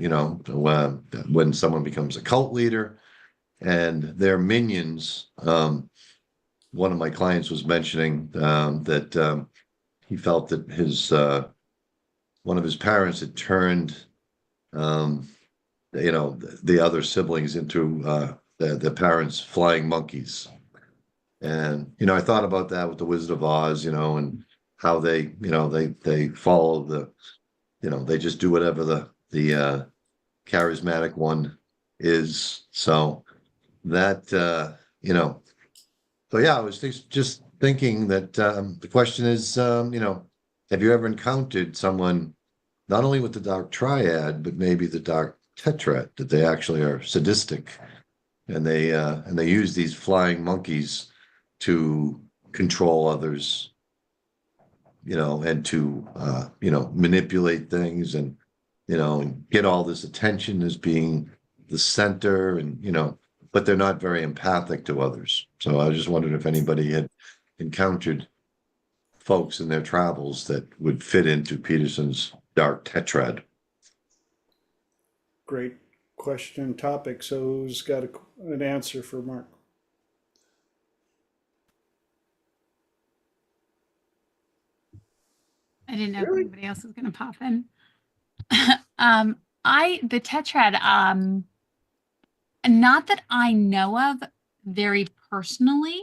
when someone becomes a cult leader, and their minions. One of my clients was mentioning that he felt that one of his parents had turned, the other siblings into the parents' flying monkeys. And I thought about that with the Wizard of Oz, and how they follow they just do whatever the charismatic one is. So that so yeah, I was just thinking that the question is, have you ever encountered someone not only with the dark triad, but maybe the dark tetrad, that they actually are sadistic, and they use these flying monkeys to control others, and to manipulate things, and get all this attention as being the center, and but they're not very empathic to others. So I was just wondering if anybody had encountered folks in their travels that would fit into Peterson's dark tetrad. Great question and topic. So who's got an answer for Mark? I didn't know if anybody else was going to pop in. The tetrad, not that I know of very personally.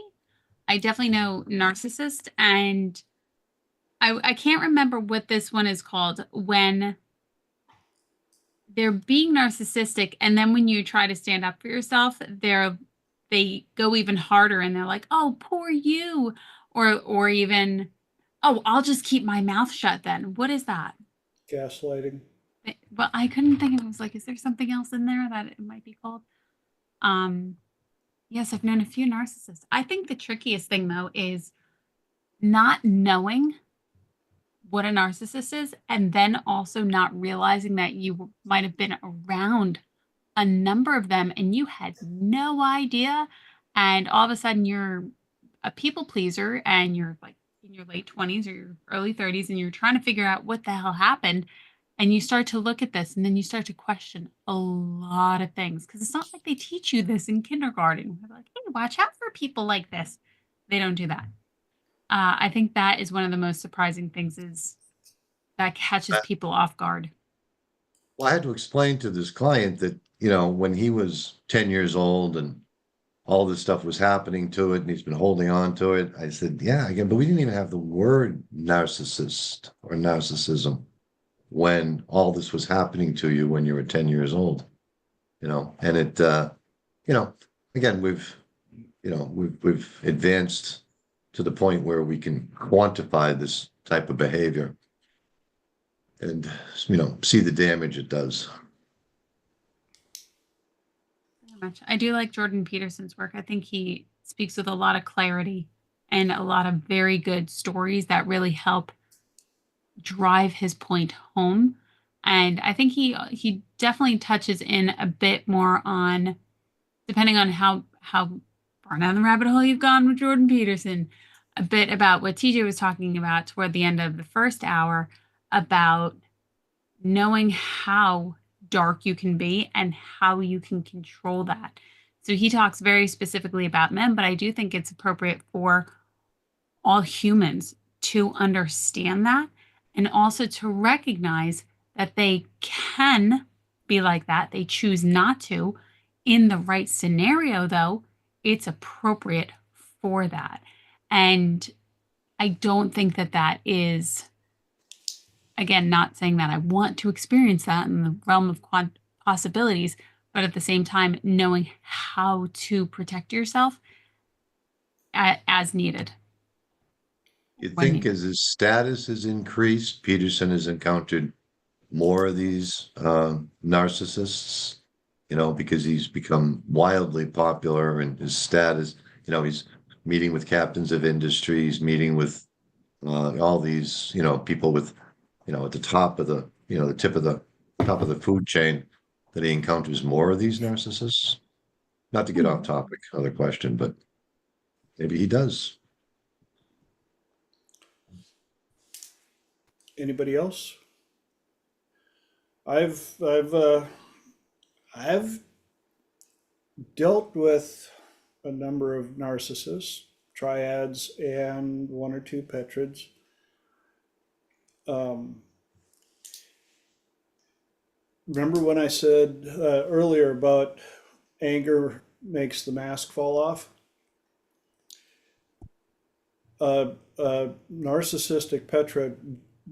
I definitely know narcissist, and I can't remember what this one is called, when they're being narcissistic, and then when you try to stand up for yourself, they go even harder, and they're like, "Oh, poor you," or even, "Oh, I'll just keep my mouth shut then." What is that? Gaslighting. Well, I couldn't think of it. I was like, is there something else in there that it might be called? Yes, I've known a few narcissists. I think the trickiest thing, though, is not knowing what a narcissist is, and then also not realizing that you might have been around a number of them and you had no idea. And all of a sudden you're a people pleaser, and you're like, in your late 20s or your early 30s and you're trying to figure out what the hell happened, and you start to look at this and then you start to question a lot of things because it's not like they teach you this in kindergarten. They're like, hey, watch out for people like this. They don't do that. I think that is one of the most surprising things is that catches people off guard. Well, I had to explain to this client that, when he was 10 years old and all this stuff was happening to it and he's been holding on to it. I said, yeah, again, but we didn't even have the word narcissist or narcissism when all this was happening to you when you were 10 years old, and it, again, we've advanced to the point where we can quantify this type of behavior and, see the damage it does. Very much. I do like Jordan Peterson's work. I think he speaks with a lot of clarity and a lot of very good stories that really help drive his point home. And I think he definitely touches in a bit more on, depending on how far down the rabbit hole you've gone with Jordan Peterson, a bit about what TJ was talking about toward the end of the first hour about knowing how dark you can be and how you can control that. So he talks very specifically about men, but I do think it's appropriate for all humans to understand that and also to recognize that they can be like that. They choose not to. In the right scenario, though, it's appropriate for that. And I don't think that is, again, not saying that I want to experience that in the realm of possibilities, but at the same time, knowing how to protect yourself as needed. You think as his status has increased, Peterson has encountered more of these narcissists, because he's become wildly popular and his status, he's meeting with captains of industries, meeting with all these, people with, at the top of the, the top of the food chain, that he encounters more of these narcissists. Not to get off topic, other question, but maybe he does. Anybody else? I've dealt with a number of narcissists, triads, and one or two Petrads. Remember when I said earlier about anger makes the mask fall off? Narcissistic Petrad,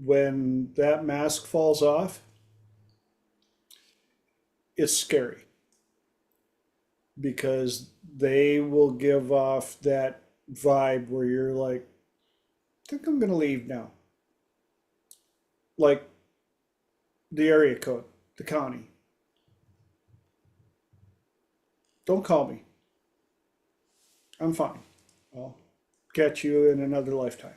when that mask falls off, it's scary because they will give off that vibe where you're like, I think I'm going to leave now. Like the area code, the county. Don't call me. I'm fine. I'll catch you in another lifetime.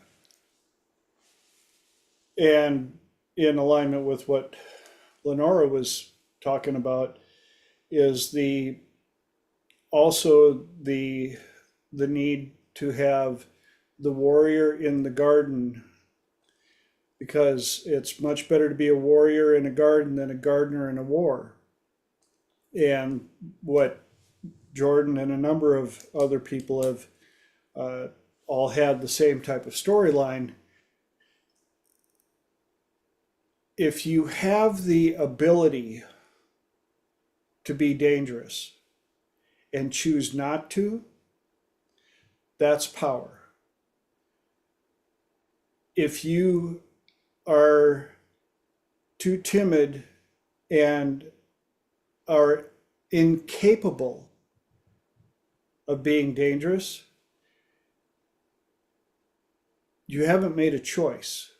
And in alignment with what Lenora was talking about is also the need to have the warrior in the garden, because it's much better to be a warrior in a garden than a gardener in a war. And what Jordan and a number of other people have all had the same type of storyline. If you have the ability to be dangerous and choose not to, that's power. If you are too timid and are incapable of being dangerous, you haven't made a choice.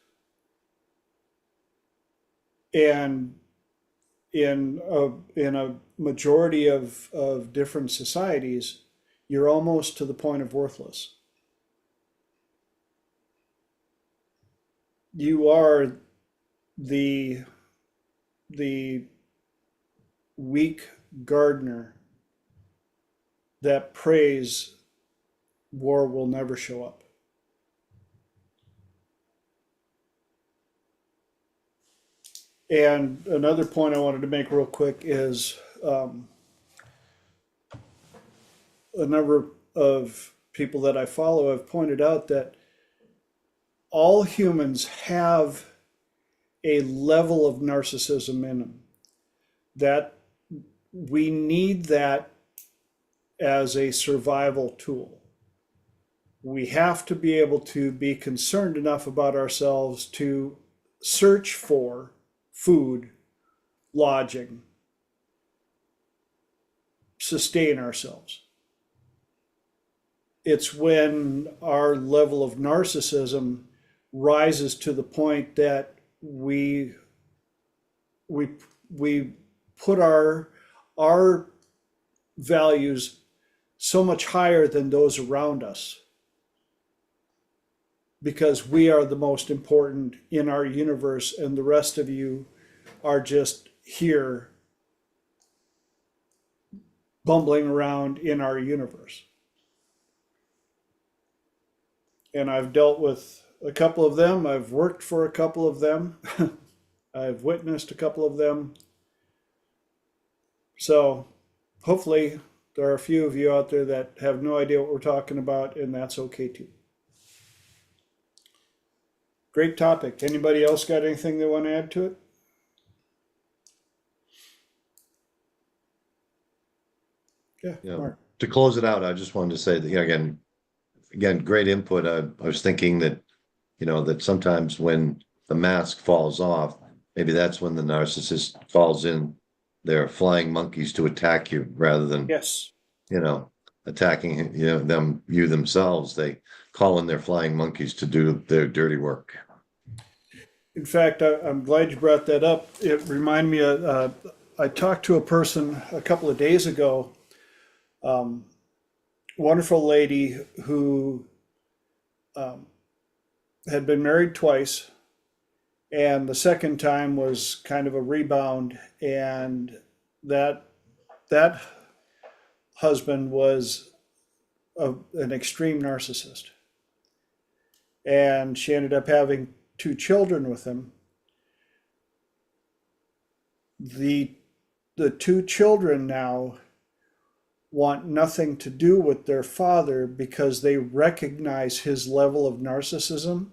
And in a majority of different societies, you're almost to the point of worthless. You are the weak gardener that prays war will never show up. And another point I wanted to make real quick is a number of people that I follow have pointed out that all humans have a level of narcissism in them, that we need that as a survival tool. We have to be able to be concerned enough about ourselves to search for food, lodging, sustain ourselves. It's when our level of narcissism rises to the point that we put our values so much higher than those around us, because we are the most important in our universe and the rest of you are just here bumbling around in our universe. And I've dealt with a couple of them. I've worked for a couple of them. I've witnessed a couple of them. So hopefully there are a few of you out there that have no idea what we're talking about, and that's okay too. Great topic. Anybody else got anything they want to add to it? Yeah, Yeah. Mark. To close it out, I just wanted to say that, again, great input. I was thinking that, that sometimes when the mask falls off, maybe that's when the narcissist calls in their flying monkeys to attack you rather than, Yes. attacking, you themselves. They call in their flying monkeys to do their dirty work. In fact, I'm glad you brought that up. It reminded me, I talked to a person a couple of days ago, wonderful lady who had been married twice, and the second time was kind of a rebound, and that husband was an extreme narcissist. And she ended up having 2 children with him. The 2 children now want nothing to do with their father because they recognize his level of narcissism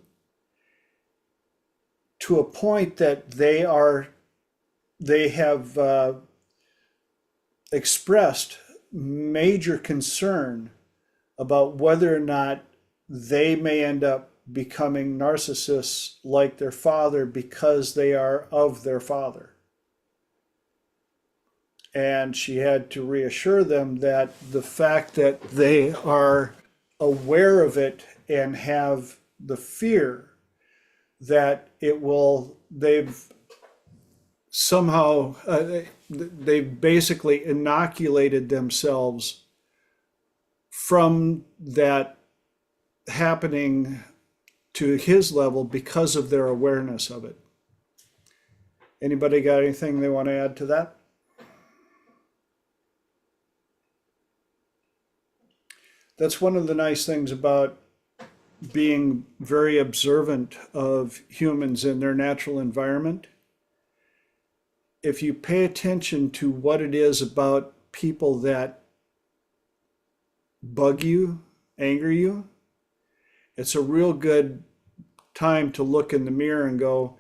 to a point that they have expressed major concern about whether or not they may end up becoming narcissists like their father because they are of their father. And she had to reassure them that the fact that they are aware of it and have the fear that they've somehow, they've basically inoculated themselves from that happening to his level because of their awareness of it. Anybody got anything they want to add to that? That's one of the nice things about being very observant of humans in their natural environment. If you pay attention to what it is about people that bug you, anger you, it's a real good time to look in the mirror and go,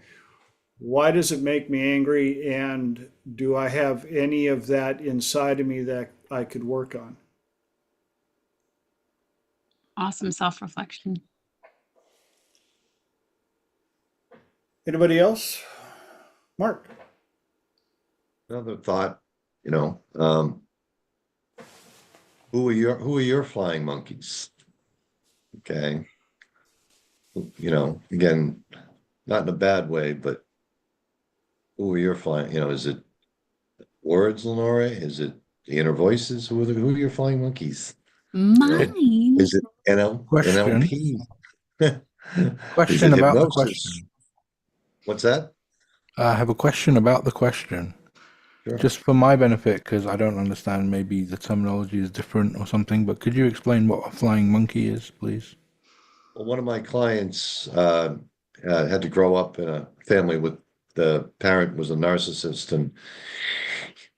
why does it make me angry? And do I have any of that inside of me that I could work on? Awesome self-reflection. Anybody else? Mark. Another thought, who are your flying monkeys? Okay. Again, not in a bad way, but who are your flying, is it words, Lenore? Is it the inner voices? Who are your flying monkeys? Mine. Is it Question. NLP? Is Question it about the hypnosis? question. What's that? I have a question about the question. Sure. Just for my benefit, because I don't understand, maybe the terminology is different or something, but could you explain what a flying monkey is, please? Well, one of my clients had to grow up in a family with the parent was a narcissist, and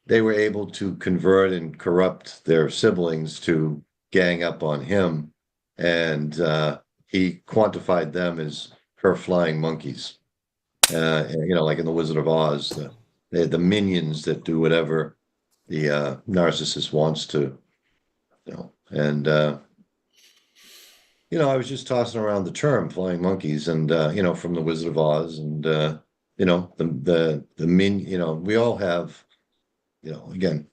they were able to convert and corrupt their siblings to gang up on him, and he quantified them as her flying monkeys. You know, like in the Wizard of Oz, the minions that do whatever the narcissist wants to, you know. And you know, I was just tossing around the term "flying monkeys," and you know, from the Wizard of Oz, and you know, you know, we all have, you know, again,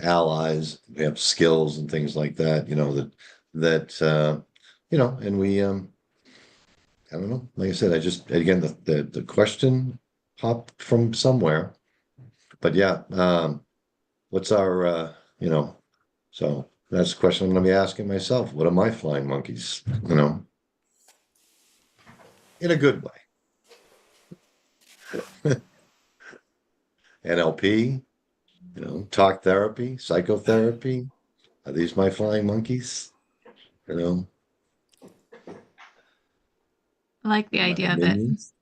allies, we have skills and things like that, you know, that you know, and we I don't know, like I said, I just, again, the question popped from somewhere, but yeah, what's our you know, so that's the question I'm gonna be asking myself. What are my flying monkeys? You know, in a good way. NLP, you know, talk therapy, psychotherapy. Are these my flying monkeys? You know, I like the am I idea that minions?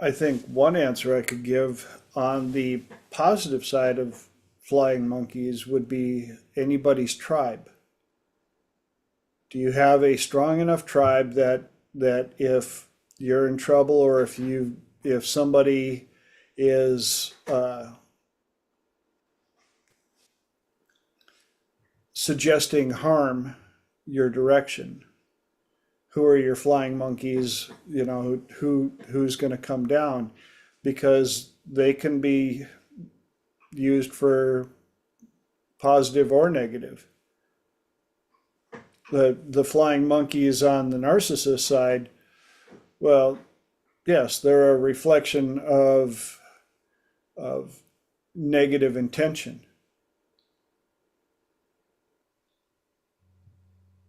I think one answer I could give on the positive side of flying monkeys would be anybody's tribe. Do you have a strong enough tribe that if you're in trouble, or if somebody is suggesting harm your direction, who are your flying monkeys? You know, who's going to come down, because they can be used for positive or negative. The flying monkeys on the narcissist side, well, yes, they're a reflection of negative intention.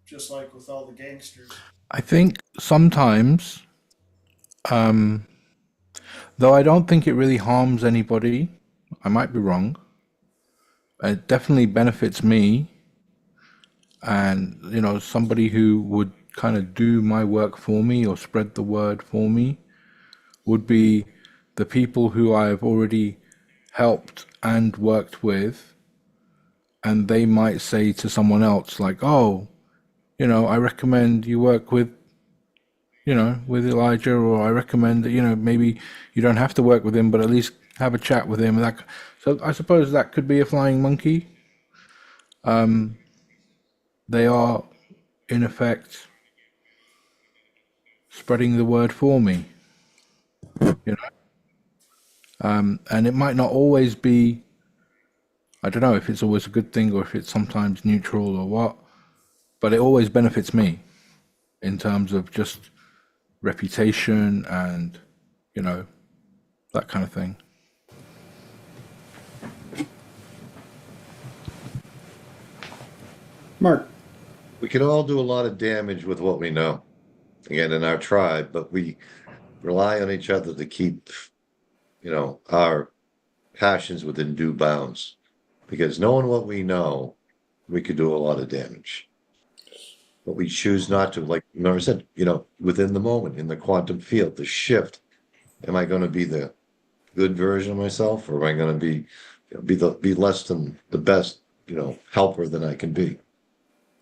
Just like with all the gangsters. I think sometimes, though I don't think it really harms anybody, I might be wrong. It definitely benefits me, and you know, somebody who would kind of do my work for me or spread the word for me would be the people who I've already helped and worked with, and they might say to someone else like, "Oh, you know, I recommend you work with, you know, with Elijah, or I recommend that, you know, maybe you don't have to work with him, but at least have a chat with him." So I suppose that could be a flying monkey. They are, in effect, spreading the word for me, you know. And it might not always be, I don't know if it's always a good thing or if it's sometimes neutral or what, but it always benefits me in terms of just reputation and, you know, that kind of thing. Mark. We can all do a lot of damage with what we know, again, in our tribe, but we rely on each other to keep, you know, our passions within due bounds. Because knowing what we know, we could do a lot of damage. But we choose not to, like Nora said, you know, within the moment, in the quantum field, the shift. Am I going to be the good version of myself, or am I going to be, you know, be less than the best, you know, helper than I can be?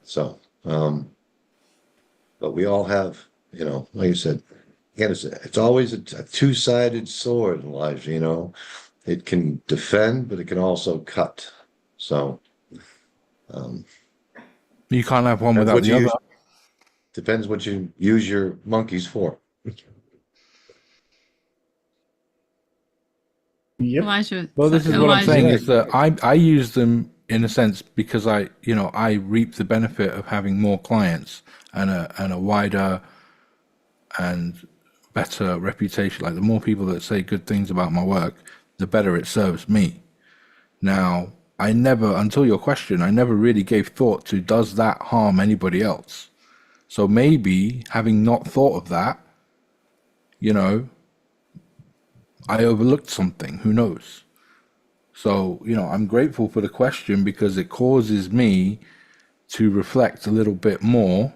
So, but we all have, you know, like you said, again, it's always a two-sided sword, Elijah, you know. It can defend, but it can also cut. So, You can't have one depends without what the you other. use, depends what you use your monkeys for. Yep. Elijah. Well, this is what I'm Elijah. saying is that I use them in a sense because I reap the benefit of having more clients and a wider and better reputation. Like the more people that say good things about my work, the better it serves me. Now, I never, until your question, I never really gave thought to, does that harm anybody else? So maybe having not thought of that, you know, I overlooked something, who knows? So, you know, I'm grateful for the question because it causes me to reflect a little bit more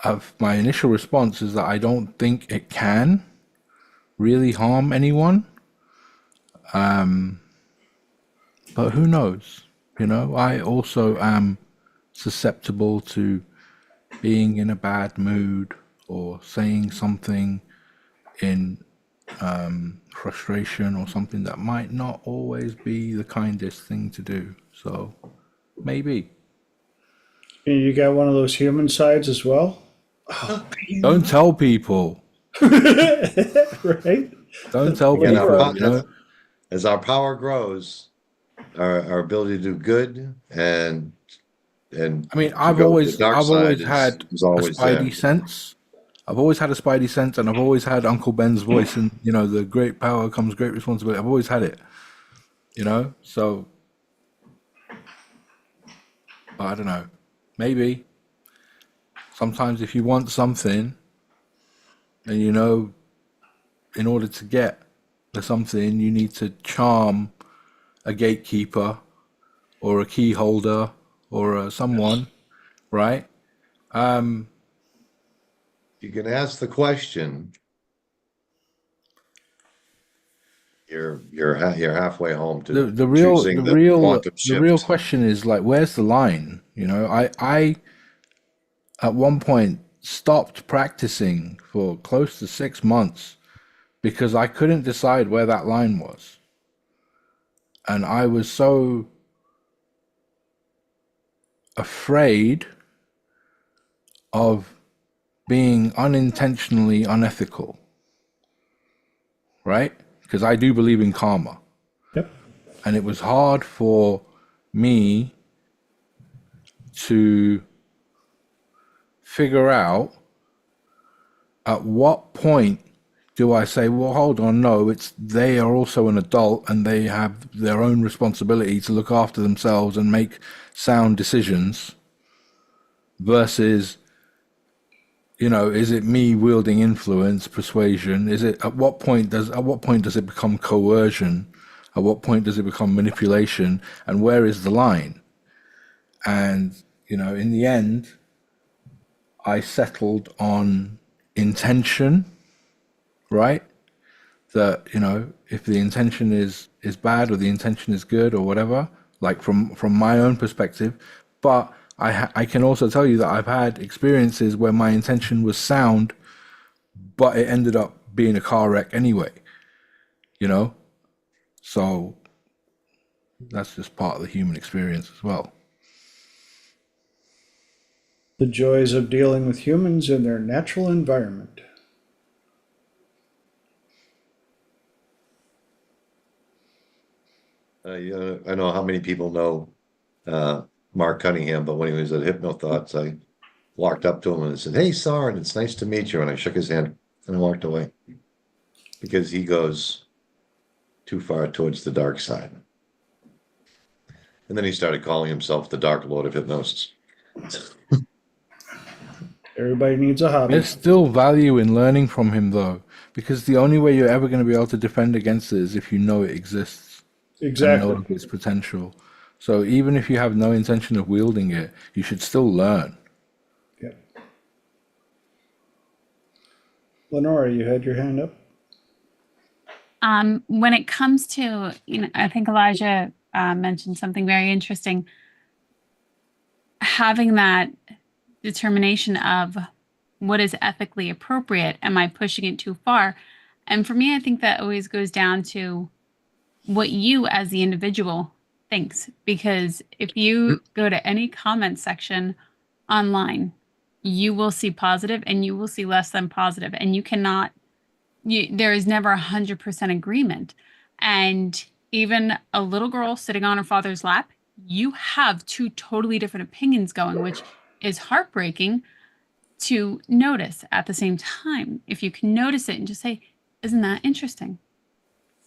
of my initial response is that I don't think it can really harm anyone. But who knows? I also am susceptible to being in a bad mood or saying something in frustration or something that might not always be the kindest thing to do. So maybe. And you got one of those human sides as well, Don't tell people. right? Don't tell Again, people, as our power grows, our ability to do good and I mean, to I've go to the always dark I've always side had is a always there. spidey sense. I've always had a spidey sense, and I've always had Uncle Ben's voice, and the great power comes great responsibility. I've always had it, So, but I don't know. Maybe sometimes if you want something, and in order to get the something, you need to charm a gatekeeper or a key holder or someone, right? You can ask the question. You're halfway home to The real choosing the the real quantum the real shift. question is like, where's the line? I at one point stopped practicing for close to 6 months because I couldn't decide where that line was, and I was so afraid of being unintentionally unethical, right? Because I do believe in karma. Yep. And it was hard for me to figure out at what point do I say, well, hold on, no, they are also an adult and they have their own responsibility to look after themselves and make sound decisions versus, is it me wielding influence, persuasion? Is it at what point does it become coercion? At what point does it become manipulation? And where is the line? And, in the end, I settled on intention, right? That, if the intention is bad or the intention is good or whatever, like from my own perspective. But I can also tell you that I've had experiences where my intention was sound, but it ended up being a car wreck anyway, So that's just part of the human experience as well. The joys of dealing with humans in their natural environment. I know how many people know Mark Cunningham, but when he was at HypnoThoughts, I walked up to him and I said, "Hey, Sarn, it's nice to meet you." And I shook his hand and I walked away because he goes too far towards the dark side. And then he started calling himself the Dark Lord of Hypnosis. Everybody needs a hobby. There's still value in learning from him, though, because the only way you're ever going to be able to defend against it is if you know it exists and Exactly. know of its potential. So even if you have no intention of wielding it, you should still learn. Yep. Lenora, you had your hand up? When it comes to, I think Elijah mentioned something very interesting. Having that determination of what is ethically appropriate. Am I pushing it too far? And for me, I think that always goes down to what you as the individual thinks. Because if you go to any comment section online, you will see positive and you will see less than positive. And there is never 100% agreement. And even a little girl sitting on her father's lap, you have two totally different opinions going, which is heartbreaking to notice. At the same time, if you can notice it and just say, isn't that interesting?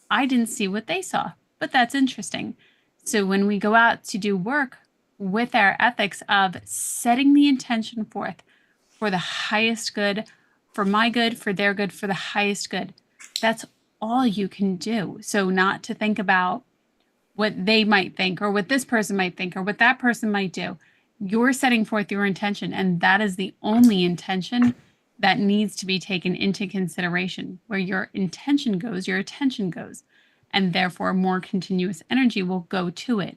I didn't see what they saw, but that's interesting. So when we go out to do work with our ethics of setting the intention forth for the highest good, for my good, for their good, for the highest good, that's all you can do. So not to think about what they might think or what this person might think or what that person might do. You're setting forth your intention, and that is the only intention that needs to be taken into consideration. Where your intention goes, your attention goes, and therefore more continuous energy will go to it.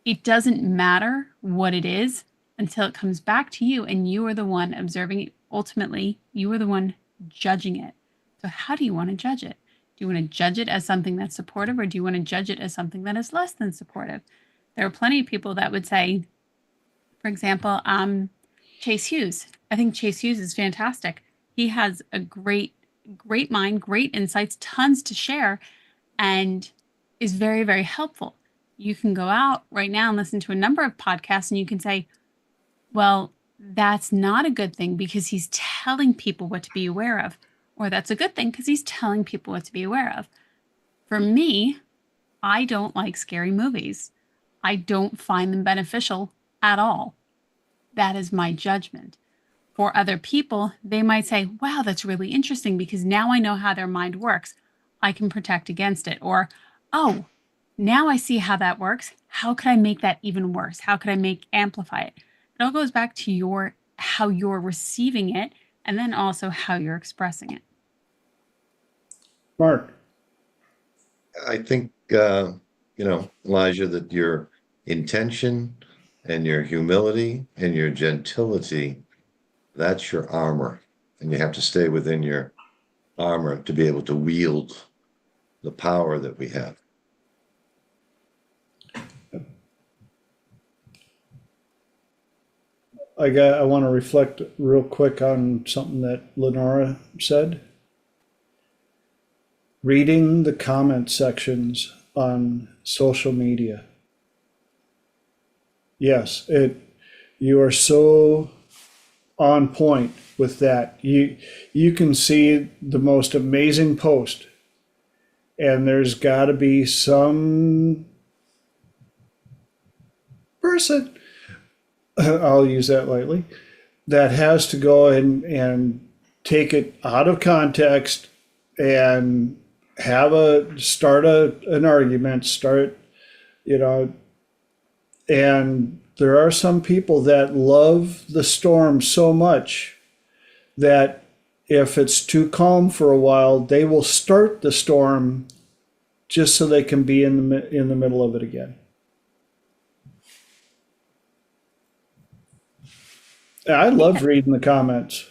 It doesn't matter what it is until it comes back to you and you are the one observing it. Ultimately, you are the one judging it. So how do you want to judge it? Do you want to judge it as something that's supportive, or do you want to judge it as something that is less than supportive? There are plenty of people that would say, for example, Chase Hughes. I think Chase Hughes is fantastic. He has a great mind, great insights, tons to share, and is very, very helpful. You can go out right now and listen to a number of podcasts, and you can say, well, that's not a good thing because he's telling people what to be aware of. Or that's a good thing because he's telling people what to be aware of. For me, I don't like scary movies. I don't find them beneficial at all. That is my judgment. For other people, they might say, wow, that's really interesting because now I know how their mind works. I can protect against it. Or, oh, now I see how that works. How could I make that even worse? How could I amplify it? It all goes back to how you're receiving it, and then also how you're expressing it. Mark. I think, Elijah, that your intention and your humility and your gentility, that's your armor. And you have to stay within your armor to be able to wield the power that we have. I want to reflect real quick on something that Lenora said. Reading the comment sections on social media. Yes, you are so on point with that. You can see the most amazing post, and there's got to be some person, I'll use that lightly, that has to go and take it out of context and start an argument, and there are some people that love the storm so much that if it's too calm for a while, they will start the storm just so they can be in the middle of it again. I love reading the comments.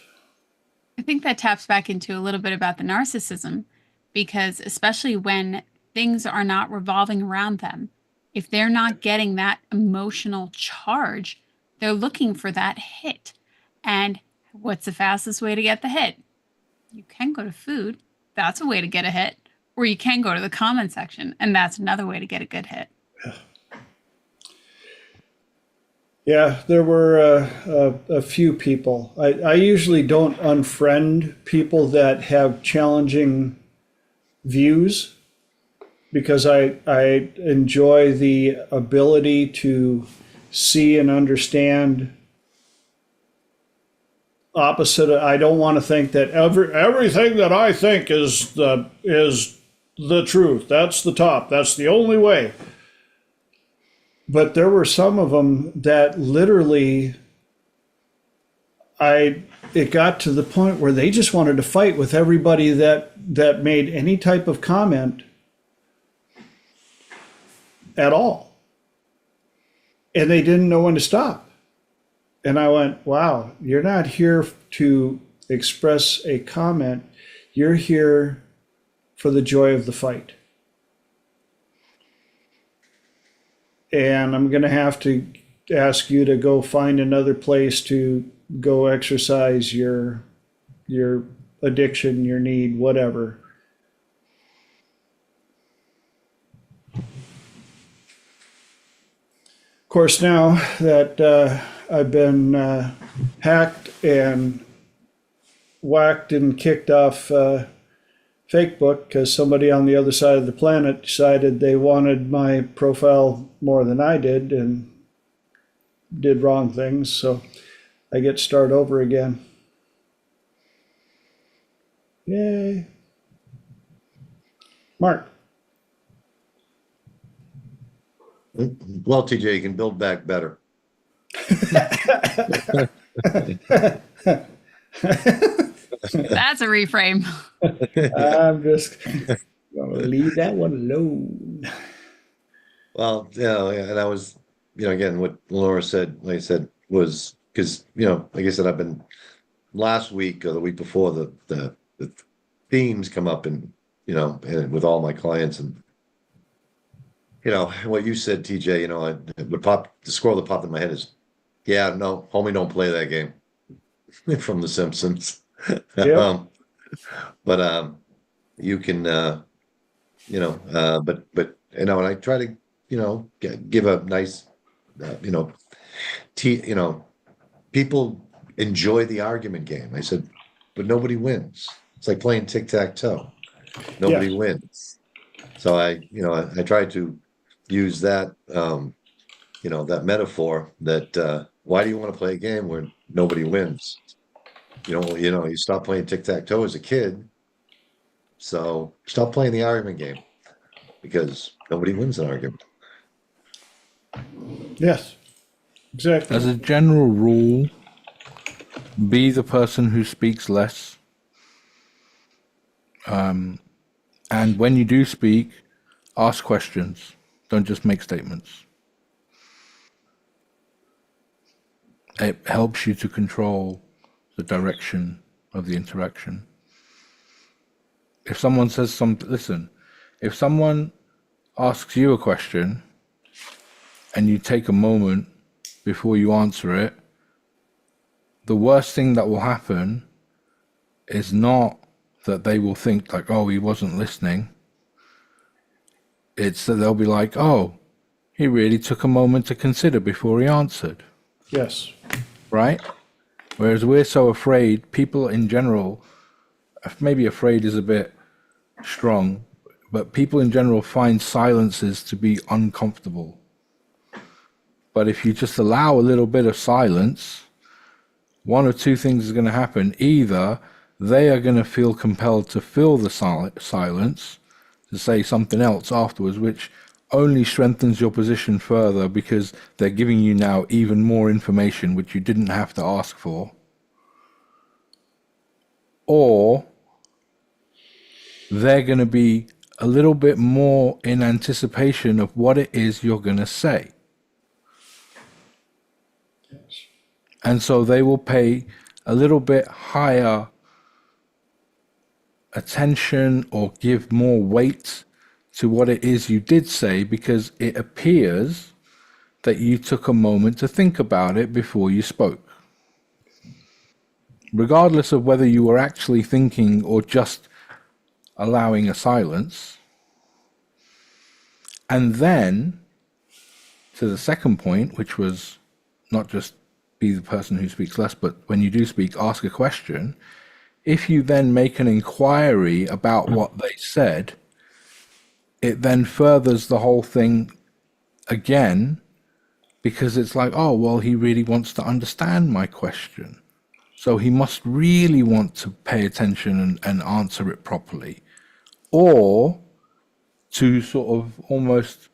I think that taps back into a little bit about the narcissism, because especially when things are not revolving around them, if they're not getting that emotional charge, they're looking for that hit. And what's the fastest way to get the hit? You can go to food. That's a way to get a hit. Or you can go to the comment section, and that's another way to get a good hit. Yeah, there were a few people. I usually don't unfriend people that have challenging views because I enjoy the ability to see and understand opposite. I don't want to think that everything that I think is the truth. That's the top. That's the only way. But there were some of them that literally, it got to the point where they just wanted to fight with everybody that made any type of comment at all. And they didn't know when to stop. And I went, wow, you're not here to express a comment. You're here for the joy of the fight. And I'm going to have to ask you to go find another place to go exercise your addiction, your need, whatever. Of course, now that I've been hacked and whacked and kicked off Facebook because somebody on the other side of the planet decided they wanted my profile more than I did and did wrong things, so I get to start over again. Yay. Mark. Well, TJ, you can build back better. That's a reframe. I'm just gonna leave that one alone. Well, yeah, and I was, again, what Laura said, like I said, was because, like I said, I've been last week or the week before the themes come up and and with all my clients and what you said, TJ, it would pop the scroll that popped in my head is, yeah, no, homie, don't play that game from The Simpsons. Yep. But you can but and I try to give a nice t people enjoy the argument game. I said, but nobody wins. It's like playing tic-tac-toe. Nobody Yeah. wins. So I tried to use that that metaphor that why do you want to play a game where nobody wins? You stop playing tic-tac-toe as a kid. So stop playing the argument game because nobody wins an argument. Yes. Exactly. As a general rule, be the person who speaks less. And when you do speak, ask questions. Don't just make statements. It helps you to control the direction of the interaction. If someone says something, listen, if someone asks you a question and you take a moment before you answer it, the worst thing that will happen is not that they will think like, oh, he wasn't listening. It's that they'll be like, oh, he really took a moment to consider before he answered. Yes. Right? Whereas we're so afraid, people in general, maybe afraid is a bit strong, but people in general find silences to be uncomfortable. But if you just allow a little bit of silence, one of two things is going to happen. Either they are going to feel compelled to fill the silence, to say something else afterwards, which only strengthens your position further because they're giving you now even more information which you didn't have to ask for. Or they're going to be a little bit more in anticipation of what it is you're going to say. Yes. And so they will pay a little bit higher attention or give more weight to what it is you did say because it appears that you took a moment to think about it before you spoke. Regardless of whether you were actually thinking or just allowing a silence. And then, to the second point, which was not just be the person who speaks less, but when you do speak, ask a question. If you then make an inquiry about what they said, it then furthers the whole thing again, because it's like, oh, well, he really wants to understand my question. So he must really want to pay attention and answer it properly. Or to sort of almost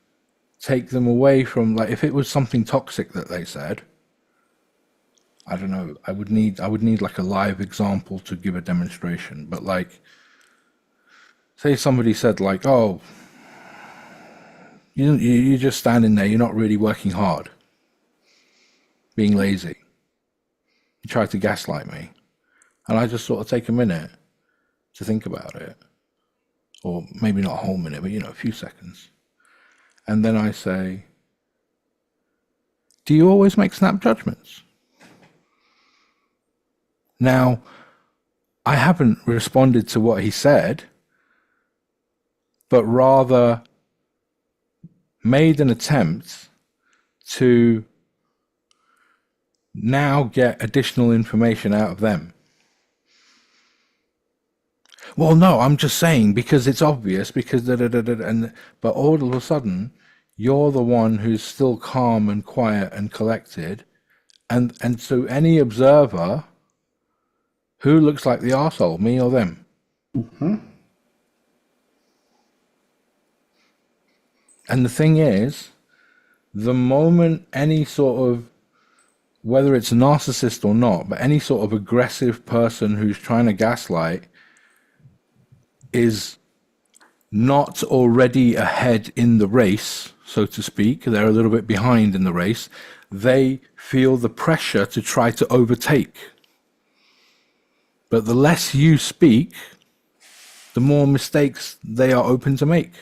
take them away from, like, if it was something toxic that they said, I don't know, I would need like a live example to give a demonstration. But like, say somebody said like, oh, you're just standing there, you're not really working hard, being lazy. You tried to gaslight me. And I just sort of take a minute to think about it. Or maybe not a whole minute, but a few seconds. And then I say, do you always make snap judgments? Now, I haven't responded to what he said, but rather made an attempt to now get additional information out of them. Well, no, I'm just saying because it's obvious, because but all of a sudden, you're the one who's still calm and quiet and collected, and so any observer, who looks like the arsehole, me or them? Mm-hmm. And the thing is, the moment any sort of whether it's a narcissist or not, but any sort of aggressive person who's trying to gaslight is not already ahead in the race, so to speak. They're a little bit behind in the race. They feel the pressure to try to overtake. But the less you speak, the more mistakes they are open to make.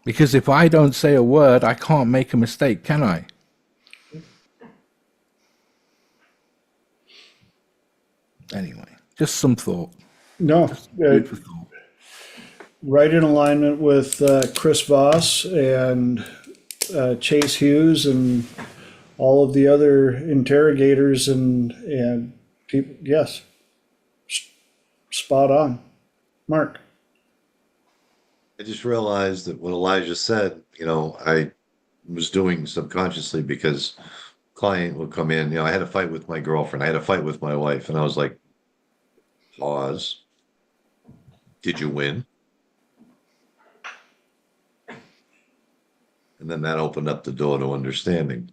Because if I don't say a word, I can't make a mistake, can I? Anyway, just some thought. No, Food for thought. right in alignment with Chris Voss and Chase Hughes and all of the other interrogators and people. Yes, spot on, Mark. I just realized that what Elijah said, I was doing subconsciously because client would come in, I had a fight with my girlfriend, I had a fight with my wife, and I was like, pause. Did you win? And then that opened up the door to understanding.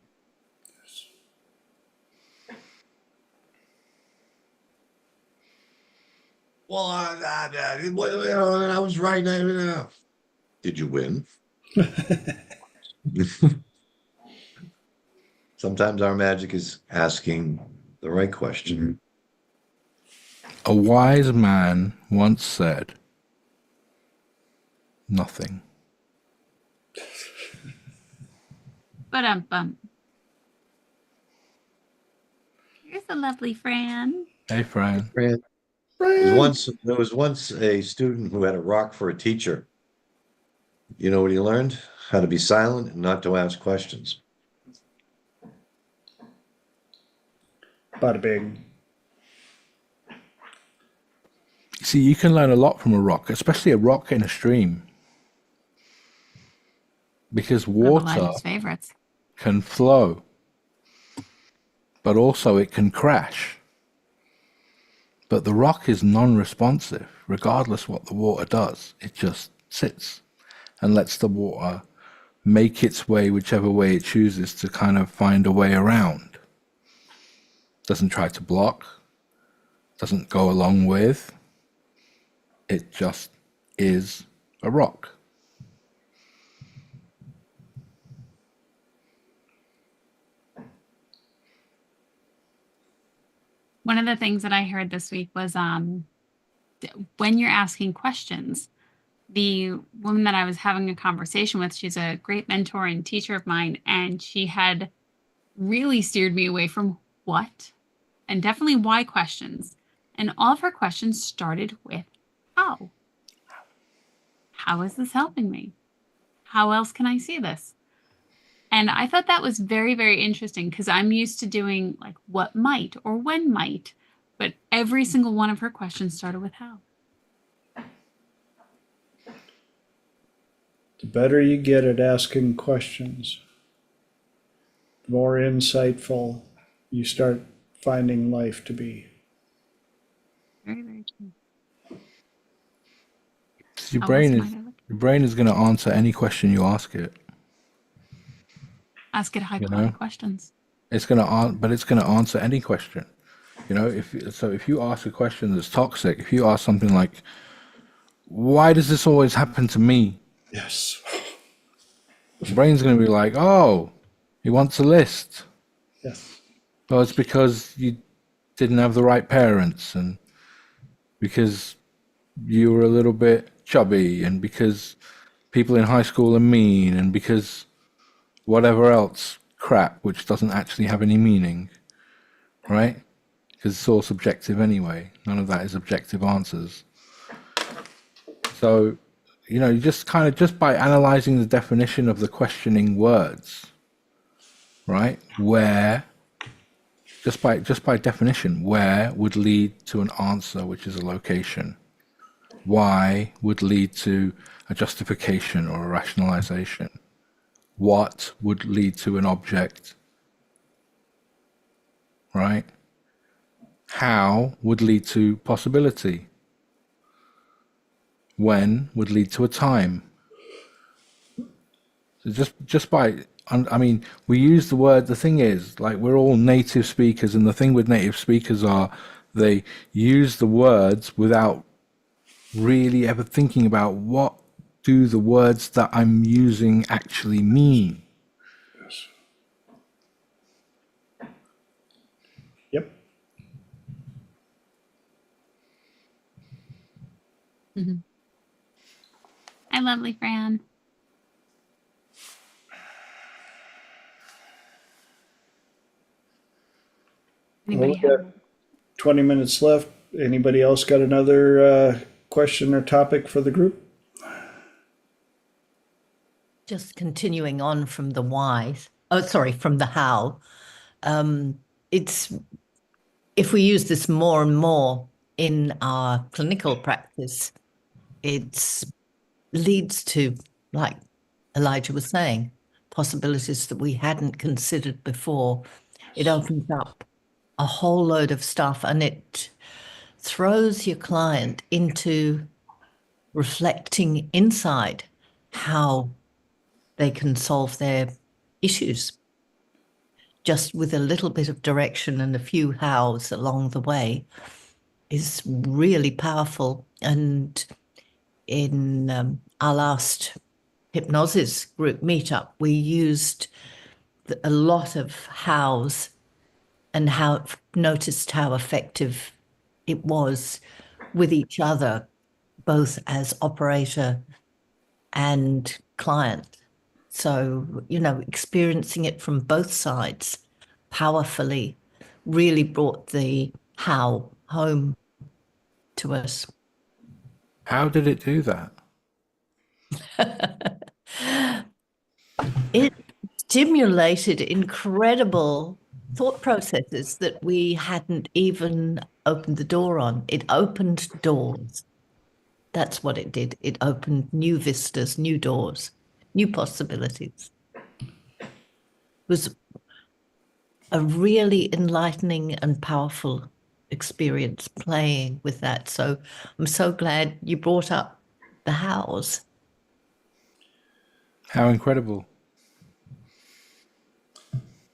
Well, I was right. Did you win? Sometimes our magic is asking the right question. A wise man once said, nothing. Ba-dum-bum. Here's a lovely Fran. Hey, Fran. There was once a student who had a rock for a teacher. You know what he learned? How to be silent and not to ask questions. Bada bing. See, you can learn a lot from a rock, especially a rock in a stream. Because water Elijah's favorites. can flow, but also it can crash. But the rock is non-responsive, regardless what the water does. It just sits and lets the water make its way whichever way it chooses to kind of find a way around. Doesn't try to block, doesn't go along with. It just is a rock. One of the things that I heard this week was when you're asking questions, the woman that I was having a conversation with, she's a great mentor and teacher of mine, and she had really steered me away from what and definitely why questions. And all of her questions started with how. How is this helping me? How else can I see this? And I thought that was very, very interesting because I'm used to doing like what might or when might, but every single one of her questions started with how. The better you get at asking questions, the more insightful you start finding life to be. Very, very true. Your How brain else is might I look? your brain is going to answer any question you ask it. Ask it high quality questions. It's going to but it's going to answer any question. If you ask a question that's toxic, if you ask something like, "Why does this always happen to me?" Yes. The brain's going to be like, "Oh, he wants a list." Yes. Well, it's because you didn't have the right parents, and because you were a little bit chubby, and because people in high school are mean, and because whatever else crap which doesn't actually have any meaning, right? Because it's all subjective anyway. None of that is objective answers. So, you just kind of, just by analyzing the definition of the questioning words, right? Where, just by definition, where would lead to an answer, which is a location. Why would lead to a justification or a rationalization. What would lead to an object, right? How would lead to possibility. When would lead to a time. So just by I mean, we use the word, the thing is, like, we're all native speakers, and the thing with native speakers are they use the words without really ever thinking about what do the words that I'm using actually mean. Yep. Hi, lovely Fran. Well, Anybody we have? got 20 minutes left. Anybody else got another question or topic for the group? Just continuing on from the why, from the how. It's if we use this more and more in our clinical practice, it leads to, like Elijah was saying, possibilities that we hadn't considered before. It opens up a whole load of stuff, and it throws your client into reflecting inside how they can solve their issues just with a little bit of direction and a few hows along the way is really powerful. And in our last hypnosis group meetup, we used a lot of hows and noticed how effective it was with each other, both as operator and client. So, experiencing it from both sides powerfully really brought the how home to us. How did it do that? It stimulated incredible thought processes that we hadn't even opened the door on. It opened doors. That's what it did. It opened new vistas, new doors, new possibilities. It was a really enlightening and powerful experience playing with that. So I'm so glad you brought up the hows. How incredible.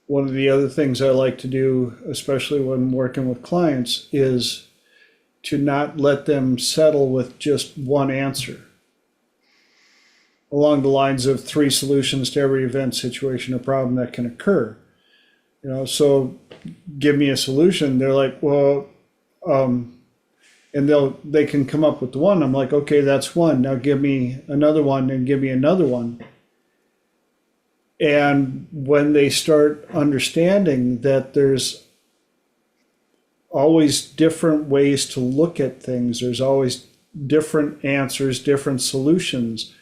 One of the other things I like to do, especially when working with clients, is to not let them settle with just one answer. Along the lines of 3 solutions to every event, situation, or problem that can occur. So give me a solution. They're like, well, and they can come up with one. I'm like, okay, that's one. Now give me another one and give me another one. And when they start understanding that there's always different ways to look at things, there's always different answers, different solutions,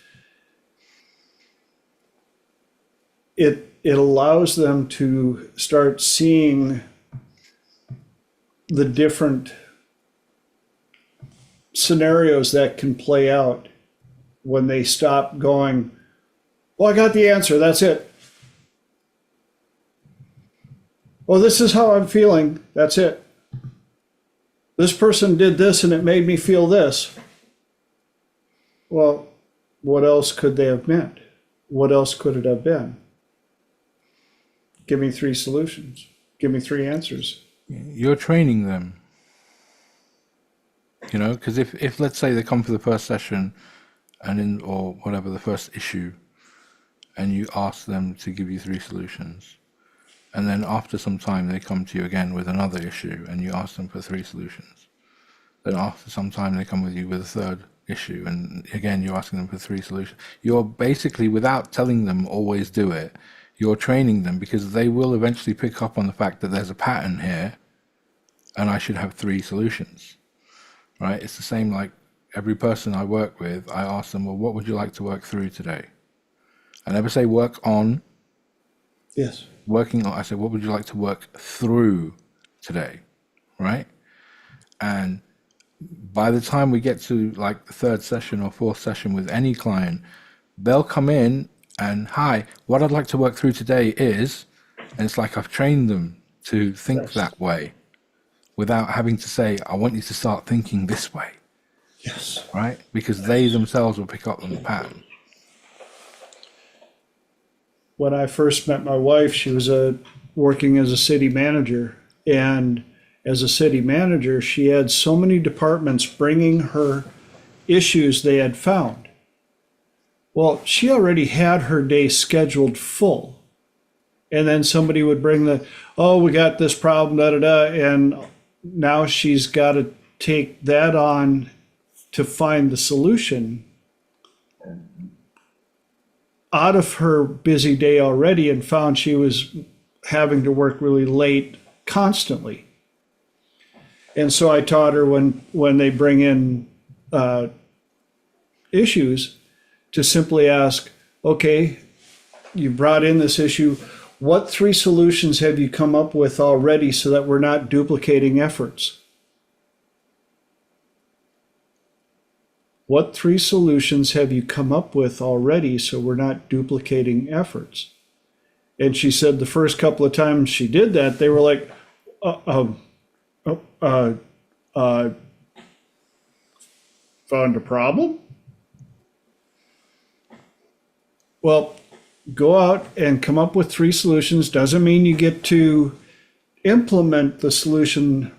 it allows them to start seeing the different scenarios that can play out when they stop going, well, I got the answer, that's it. Well, this is how I'm feeling, that's it. This person did this and it made me feel this. Well, what else could they have meant? What else could it have been? Give me 3 solutions. Give me 3 answers. You're training them. Because if let's say they come for the first session or whatever, the first issue, and you ask them to give you 3 solutions, and then after some time they come to you again with another issue and you ask them for 3 solutions, then after some time they come with you with a third issue and again you're asking them for 3 solutions. You're basically, without telling them always do it, you're training them, because they will eventually pick up on the fact that there's a pattern here and I should have 3 solutions, right? It's the same, like every person I work with, I ask them, well, what would you like to work through today? I never say work on. Yes. Working on, I say, what would you like to work through today, right? And by the time we get to like the 3rd session or 4th session with any client, they'll come in and, hi, what I'd like to work through today is, and it's like I've trained them to think that way without having to say, I want you to start thinking this way. Yes. Right? Because they themselves will pick up on the pattern. when I first met my wife, she was working as a city manager. And as a city manager, she had so many departments bringing her issues they had found. Well, she already had her day scheduled full. And then somebody would bring oh, we got this problem, da da da. And now she's got to take that on to find the solution out of her busy day already, and found she was having to work really late constantly. And so I taught her when they bring in issues to simply ask, okay, you brought in this issue. What 3 solutions have you come up with already so that we're not duplicating efforts? What 3 solutions have you come up with already so we're not duplicating efforts? And she said the first couple of times she did that, they were like, found a problem? Well, go out and come up with 3 solutions. Doesn't mean you get to implement the solution.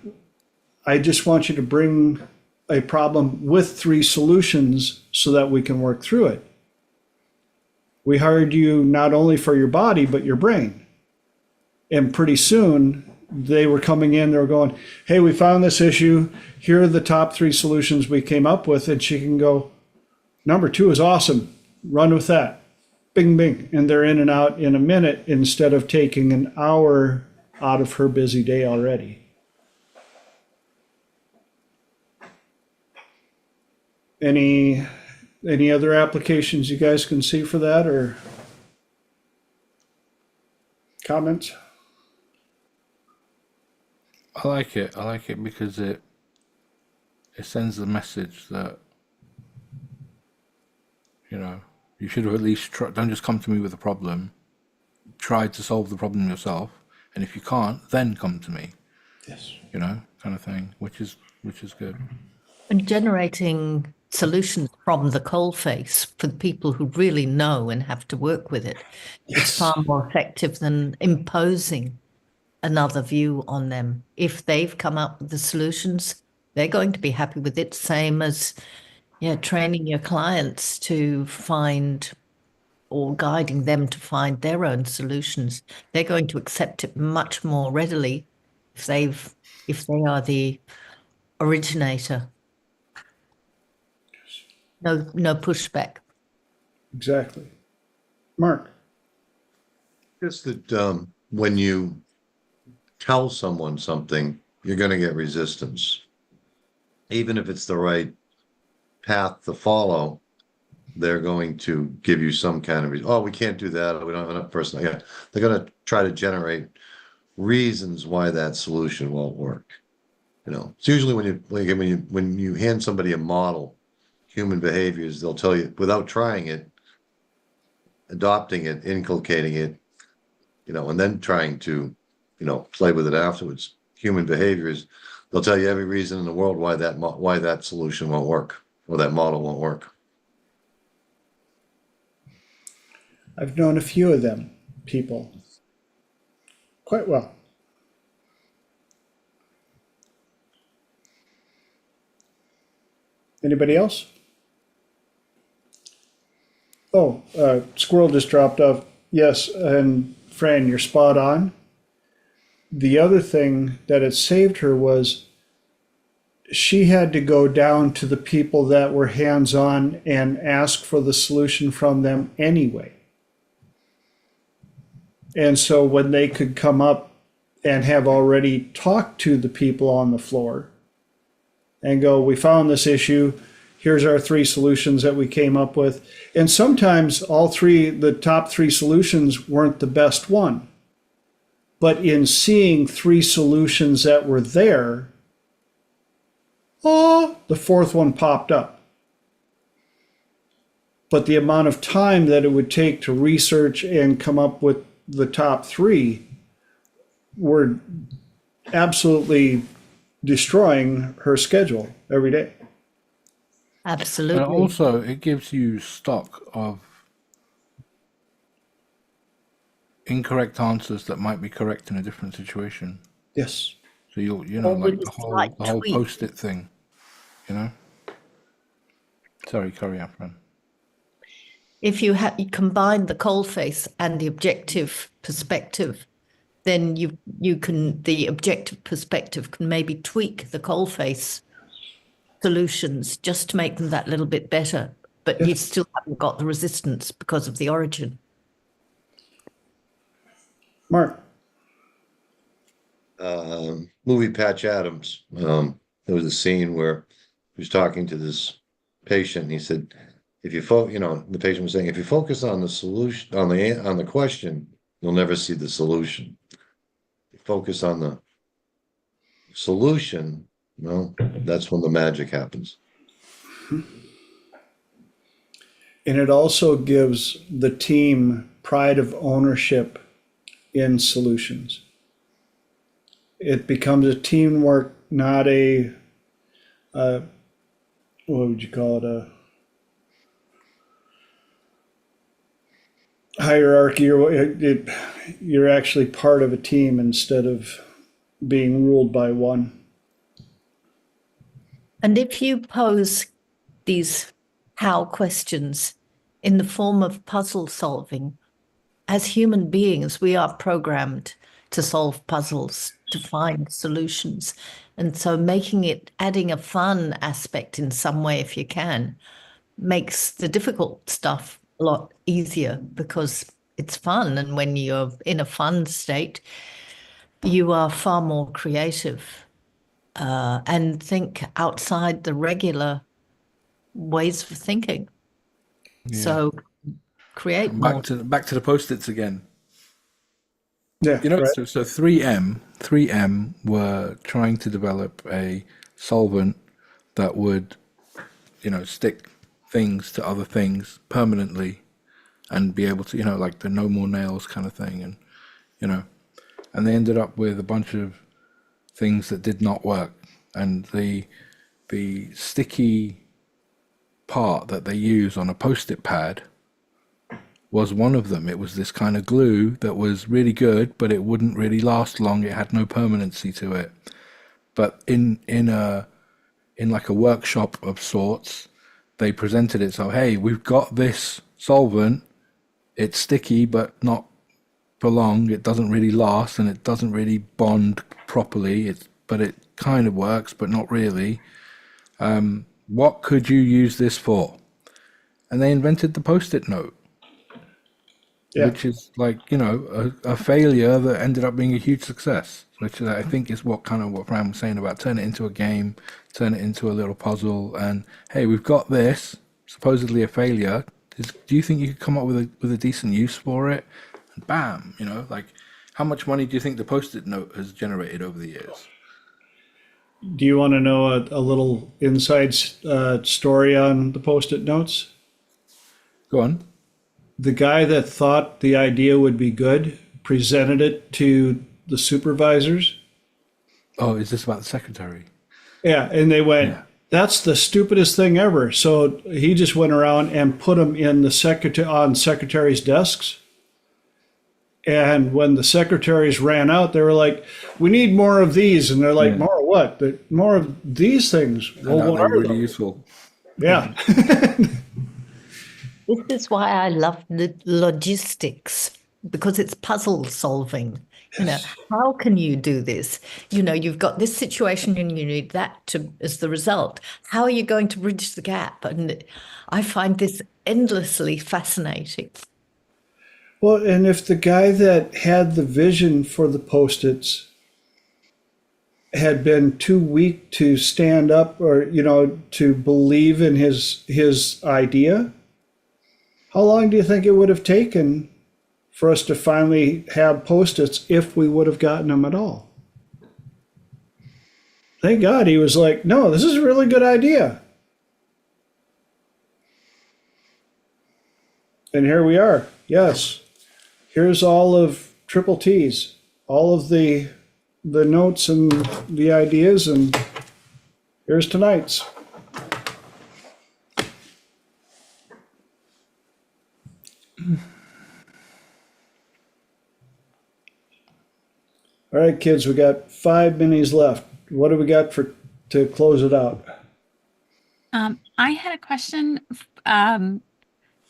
I just want you to bring a problem with 3 solutions so that we can work through it. We hired you not only for your body, but your brain. And pretty soon they were coming in, they were going, hey, we found this issue. Here are the top 3 solutions we came up with. And she can go, number 2 is awesome. Run with that. Bing, bing. And they're in and out in a minute instead of taking an hour out of her busy day already. Any other applications you guys can see for that, or comments? I like it. I like it because it sends the message that, you know, you should have at least don't just come to me with a problem. Try to solve the problem yourself, and if you can't, then come to me. Yes. You know, kind of thing, which is good. And generating solutions from the coalface for the people who really know and have to work with it is far more effective than imposing another view on them. If they've come up with the solutions, they're going to be happy with it. Same as, training your clients to find, or guiding them to find their own solutions. They're going to accept it much more readily if they are the originator. No pushback. Exactly. Mark? Just that when you tell someone something, you're going to get resistance. Even if it's the right path to follow, they're going to give you some kind of, oh, we can't do that. We don't have enough person. Yeah. They're going to try to generate reasons why that solution won't work. You know, it's usually when you hand somebody a model, human behaviors, they'll tell you without trying it, adopting it, inculcating it, you know, and then trying to, you know, play with it afterwards. Human behaviors, they'll tell you every reason in the world why that solution won't work or that model won't work. I've known a few of them people quite well. Anybody else? Oh, Squirrel just dropped off. Yes, and Fran, you're spot on. The other thing that it saved her was she had to go down to the people that were hands-on and ask for the solution from them anyway. And so when they could come up and have already talked to the people on the floor and go, we found this issue, here's our 3 solutions that we came up with. And sometimes the top 3 solutions weren't the best one. But in seeing 3 solutions that were there, the 4th one popped up. But the amount of time that it would take to research and come up with the top 3 were absolutely destroying her schedule every day. Absolutely. And also, it gives you stock of incorrect answers that might be correct in a different situation. Yes. So Or with like a slight the whole tweak. post-it thing, you know? Sorry, carry on, friend. If you combine the coal face and the objective perspective, then the objective perspective can maybe tweak the coal face solutions just to make them that little bit better. But you still haven't got the resistance because of the origin. Mark. Movie Patch Adams. There was a scene where he was talking to this patient. And he said, "If you the patient was saying, if you focus on the solution, on the question, you'll never see the solution. If you focus on the solution, that's when the magic happens." And it also gives the team pride of ownership in solutions. It becomes a teamwork, not a, what would you call it, a hierarchy, or you're actually part of a team instead of being ruled by one. And if you pose these how questions in the form of puzzle solving, as human beings, we are programmed to solve puzzles, to find solutions. And so adding a fun aspect in some way, if you can, makes the difficult stuff a lot easier because it's fun. And when you're in a fun state, you are far more creative and think outside the regular ways of thinking. Yeah. So create more. Back to the post-its again. Yeah, right. So 3M were trying to develop a solvent that would, stick things to other things permanently and be able to, like the no more nails kind of thing. And, and they ended up with a bunch of things that did not work. And the sticky part that they use on a post-it pad was one of them. It was this kind of glue that was really good, but it wouldn't really last long. It had no permanency to it. But in like a workshop of sorts, they presented it. So, hey, we've got this solvent. It's sticky, but not for long. It doesn't really last, and it doesn't really bond properly. But it kind of works, but not really. What could you use this for? And they invented the post-it note. Yeah. Which is like, a failure that ended up being a huge success, which I think is what Fran was saying about turn it into a game, turn it into a little puzzle, and hey, we've got this, supposedly a failure. Do you think you could come up with a decent use for it? And bam, like how much money do you think the post-it note has generated over the years? Do you want to know a little inside story on the Post-it notes? Go on. The guy that thought the idea would be good presented it to the supervisors. Oh, is this about the secretary? Yeah, and they went, "That's the stupidest thing ever." So he just went around and put them in the on secretaries' desks. And when the secretaries ran out, they were like, "We need more of these." And they're like, "More of what?" "More of these things." Well, what They're are really they? useful. Yeah. This is why I love the logistics, because it's puzzle solving. How can you do this? You've got this situation and you need that as the result. How are you going to bridge the gap? And I find this endlessly fascinating. Well, and if the guy that had the vision for the Post-its had been too weak to stand up or, to believe in his idea, how long do you think it would have taken for us to finally have Post-its if we would have gotten them at all? Thank God he was like, "No, this is a really good idea." And here we are. Yes. Here's all of Triple T's, all of the notes and the ideas, and here's tonight's. All right, kids, we got 5 minis left. What do we got to close it out? I had a question,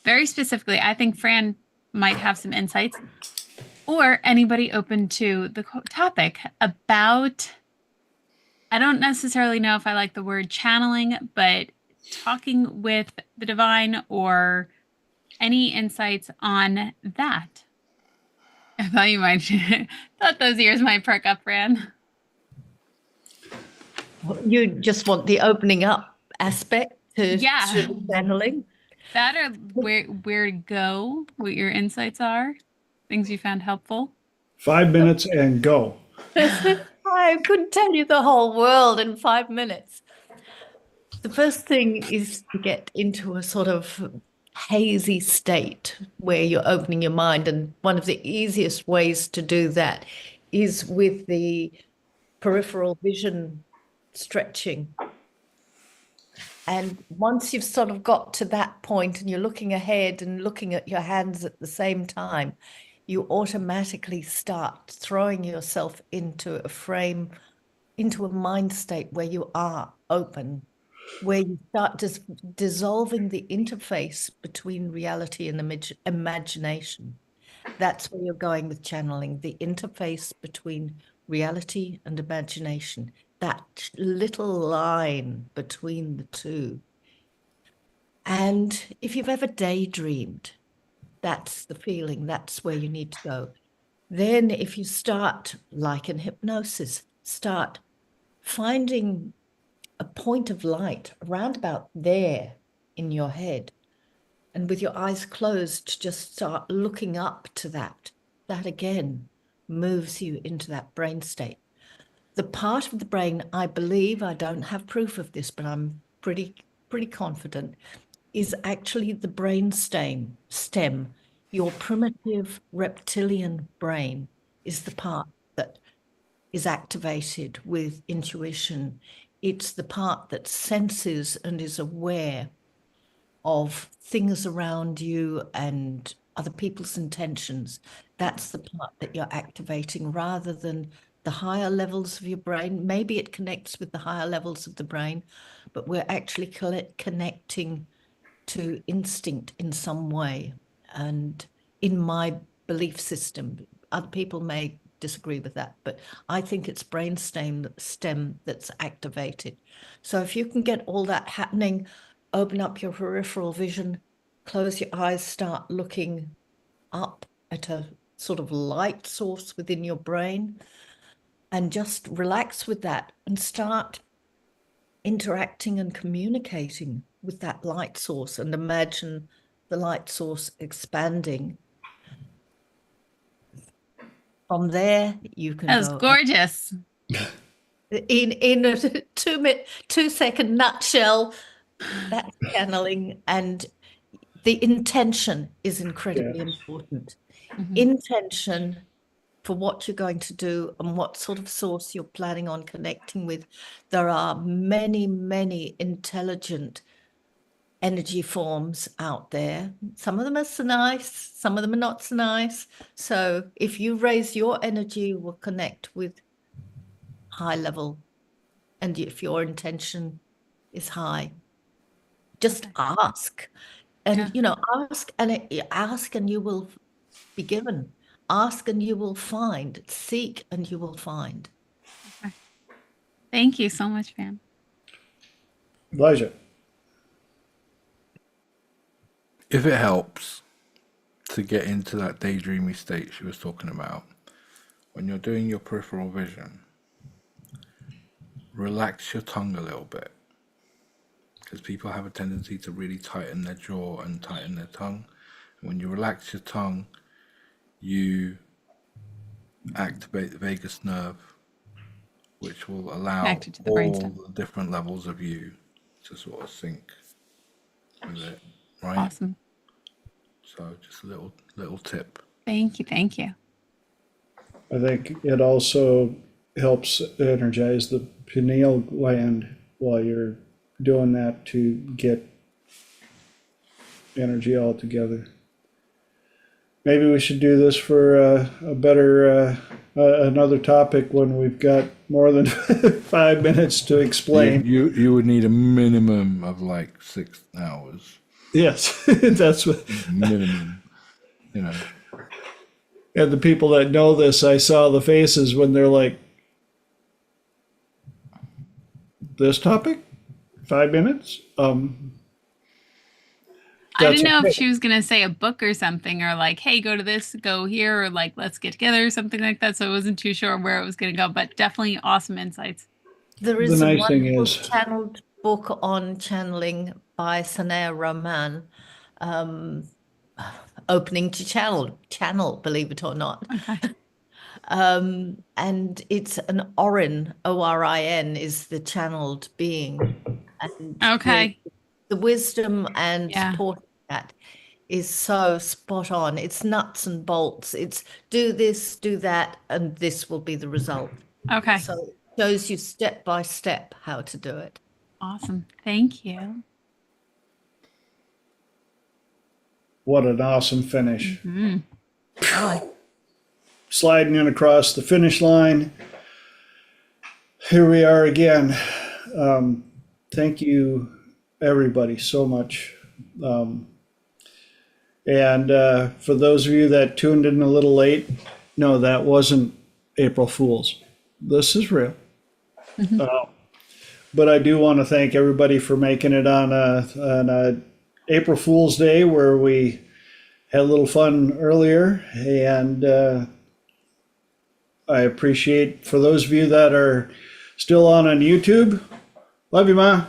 very specifically. I think Fran might have some insights, or anybody open to the topic about. I don't necessarily know if I like the word channeling, but talking with the divine, or any insights on that. I thought you might thought those ears might perk up, Fran. You just want the opening up aspect to Yeah. channeling. That, or where to go, what your insights are, things you found helpful. 5 minutes and go. I couldn't tell you the whole world in 5 minutes. The first thing is to get into a sort of hazy state where you're opening your mind. And one of the easiest ways to do that is with the peripheral vision stretching. And once you've sort of got to that point and you're looking ahead and looking at your hands at the same time, you automatically start throwing yourself into a frame, into a mind state where you are open, where you start just dissolving the interface between reality and imagination. That's where you're going with channeling, the interface between reality and imagination, that little line between the two. And if you've ever daydreamed, that's the feeling, that's where you need to go. Then if you start, like in hypnosis, start finding a point of light around about there in your head, and with your eyes closed, just start looking up to that. That again moves you into that brain state. The part of the brain, I believe, I don't have proof of this, but I'm pretty confident, is actually the brain stem. Your primitive reptilian brain is the part that is activated with intuition. It's the part that senses and is aware of things around you and other people's intentions. That's the part that you're activating rather than the higher levels of your brain. Maybe it connects with the higher levels of the brain, but we're actually connecting to instinct in some way. And in my belief system, other people may disagree with that, but I think it's brain stem that's activated. So if you can get all that happening, open up your peripheral vision, close your eyes, start looking up at a sort of light source within your brain, and just relax with that and start interacting and communicating with that light source, and imagine the light source expanding. From there, you can That was go gorgeous. in a 2-second nutshell. That's channeling, and the intention is incredibly important. Mhm. Intention for what you're going to do and what sort of source you're planning on connecting with. There are many, many intelligent energy forms out there. Some of them are so nice, some of them are not so nice. So if you raise your energy, you will connect with high level. And if your intention is high, just ask. And Yeah. ask and you will be given. Ask and you will find. Seek and you will find. Okay. Thank you so much, Fran. Elijah. If it helps to get into that daydreamy state she was talking about, when you're doing your peripheral vision, relax your tongue a little bit, because people have a tendency to really tighten their jaw and tighten their tongue. And when you relax your tongue, you activate the vagus nerve, which will allow Connected to the all brainstem. the different levels of you to sort of sync with it, right? Awesome. So just a little tip. Thank you. Thank you. I think it also helps energize the pineal gland while you're doing that to get energy all together. maybe we should do this for a better another topic when we've got more than 5 minutes to explain. You would need a minimum of like 6 hours. Yes, that's what. Minimum. You know. And the people that know this, I saw the faces when they're like, "This topic, 5 minutes." I That's didn't know okay. if she was gonna say a book or something, or like, hey, go to this, go here, or like, let's get together, or something like that. So I wasn't too sure where it was gonna go, but definitely awesome insights. There The is a nice thing wonderful is, channeled book on channeling by Sanaya Rahman, opening to channel, believe it or not. Okay. And it's an Orin, Orin is the channeled being. And Okay. the wisdom and Yeah. support of that is so spot on. It's nuts and bolts. It's do this, do that, and this will be the result. Okay. So it shows you step by step how to do it. Awesome. Thank you. what an awesome finish. Mm. Sliding in across the finish line. Here we are again. Thank you, everybody, so much. And for those of you that tuned in a little late, no, that wasn't April Fool's. This is real. But I do want to thank everybody for making it on a April Fool's Day where we had a little fun earlier. And I appreciate for those of you that are still on YouTube. Love you, Ma.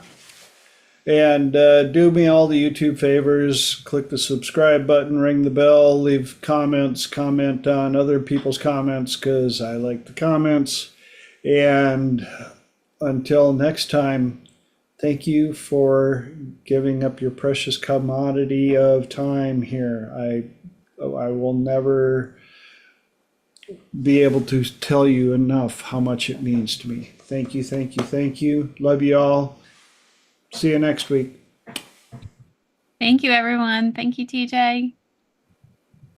And do me all the YouTube favors. Click the subscribe button, ring the bell, leave comments, comment on other people's comments because I like the comments. And until next time, thank you for giving up your precious commodity of time here. I will never be able to tell you enough how much it means to me. Thank you, thank you, thank you. Love you all. See you next week. Thank you, everyone. Thank you, TJ.